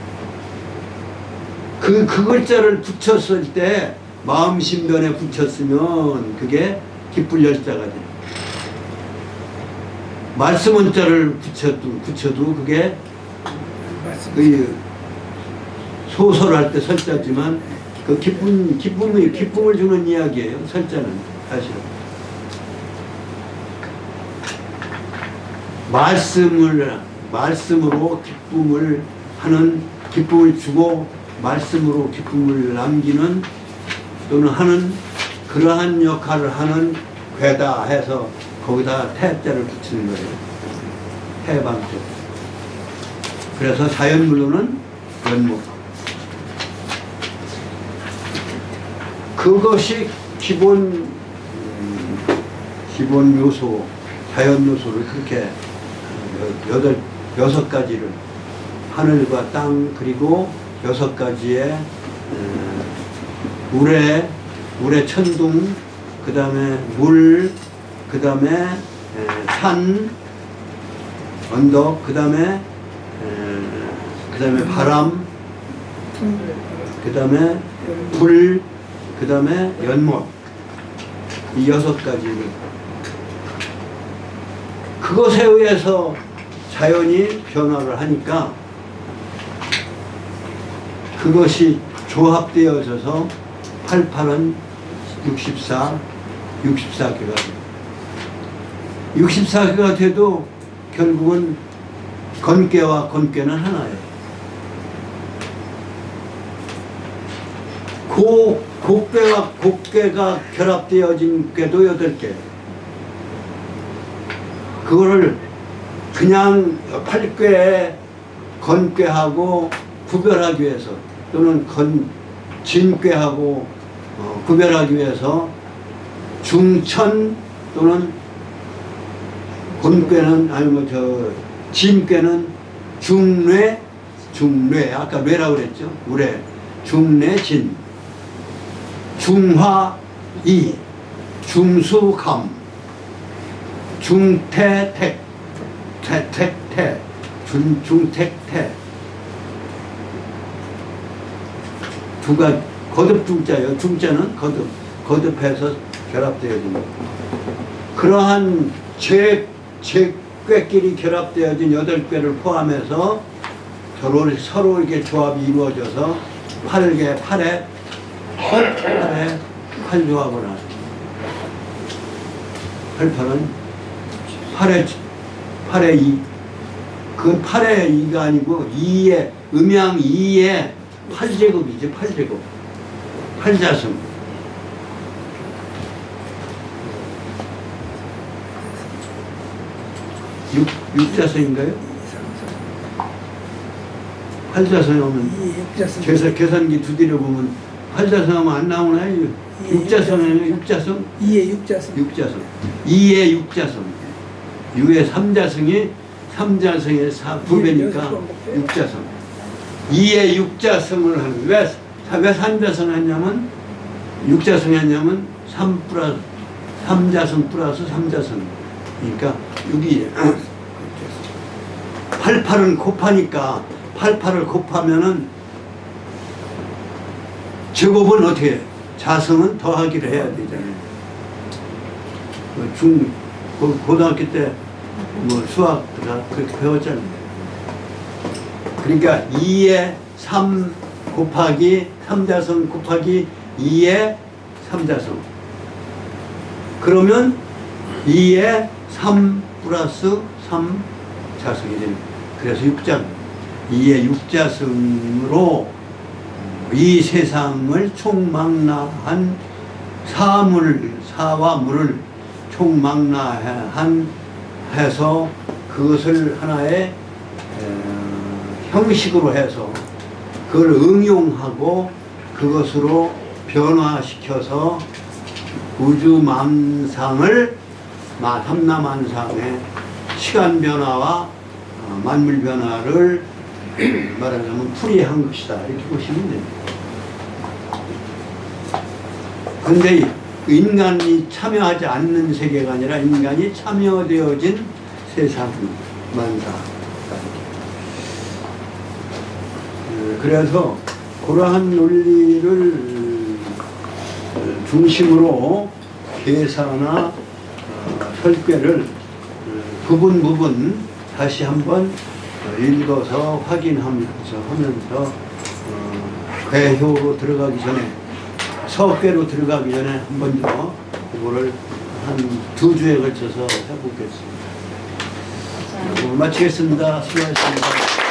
그 글자를 붙였을 때, 마음 신변에 붙였으면 그게 기쁠 열자가 돼요. 말씀 원자를 붙여도 그게 소설할 때 설자지만 그 기쁨을 주는 이야기예요. 설자는 사실은. 말씀으로 기쁨을 주고 말씀으로 기쁨을 남기는 또는 하는 그러한 역할을 하는 괴다 해서 거기다 태자를 붙이는 거예요. 태방태. 그래서 자연물로는 연못. 그것이 기본 요소, 자연 요소를 그렇게 6가지를 하늘과 땅 그리고 6가지의 물의 천둥, 그 다음에 물, 그 다음에 산, 언덕, 그 다음에 바람, 그 다음에 불, 그 다음에 연못. 이 6가지를. 그것에 의해서 자연이 변화를 하니까 그것이 조합되어져서 88은 64개가 돼요. 64개가 돼도 결국은 건괴와 건괴는 하나예요. 곡괴와 곡괴가 결합되어진 꾀도 8개. 그거를 그냥 8꾀에 건괴하고 구별하기 위해서 또는 진괴하고 구별하기 위해서 중천 또는 곤괴는 진괴는 중뇌 아까 뇌라고 그랬죠. 우뢰 중뇌진 중화이 중수감 중태택 태택태 중택태 두가 거듭 중자예요. 중자는 거듭해서 결합되어진 그러한 죄꾀끼리 결합되어진 8꾀를 포함해서 서로 이렇게 조합이 이루어져서 팔에 팔조합을 하죠. 88은 팔에 2. 그건 8의 2가 아니고 2의 음양 2의 8제곱이지 8제곱. 8자승. 육자승인가요? 8자승 하면 계산기 두드려 보면 8자승 하면 안 나오나요? 6자승이에요? 6자승? 2의 6자승. 6자승. 2의 6자승. 6의 3자승이 3자승의 2배니까 6자승. 2의 6자승을 하는. 왜 3자승 했냐면 6자승 했냐면 3자승 플러스 3자승. 그러니까 6이 88은 곱하니까 88을 곱하면은 제곱은 어떻게 해? 자승은 더하기를 해야 되잖아요. 고등학교 때 뭐 수학 그렇게 배웠잖아요. 그러니까 2의 3 곱하기 3자승 곱하기 2의 3자승. 그러면 2의 3 플러스 3자승이 됩니다. 그래서 6장. 2의 6자승으로 이 세상을 총망라한 사와 물을 총망라한 해서 그것을 하나의 형식으로 해서 그걸 응용하고 그것으로 변화시켜서 우주만상을 삼라만상의 시간 변화와 만물 변화를 말하자면 풀이한 것이다 이렇게 보시면 됩니다. 근데 인간이 참여하지 않는 세계가 아니라 인간이 참여되어진 세상 만사. 그래서 그러한 논리를 중심으로 계산이나 설계를 부분 다시 한번 읽어서 확인하면서 괴효로 들어가기 전에 서괴로 들어가기 전에 한 번 더 그거를 한 2주에 걸쳐서 해보겠습니다. 마치겠습니다. 수고하셨습니다.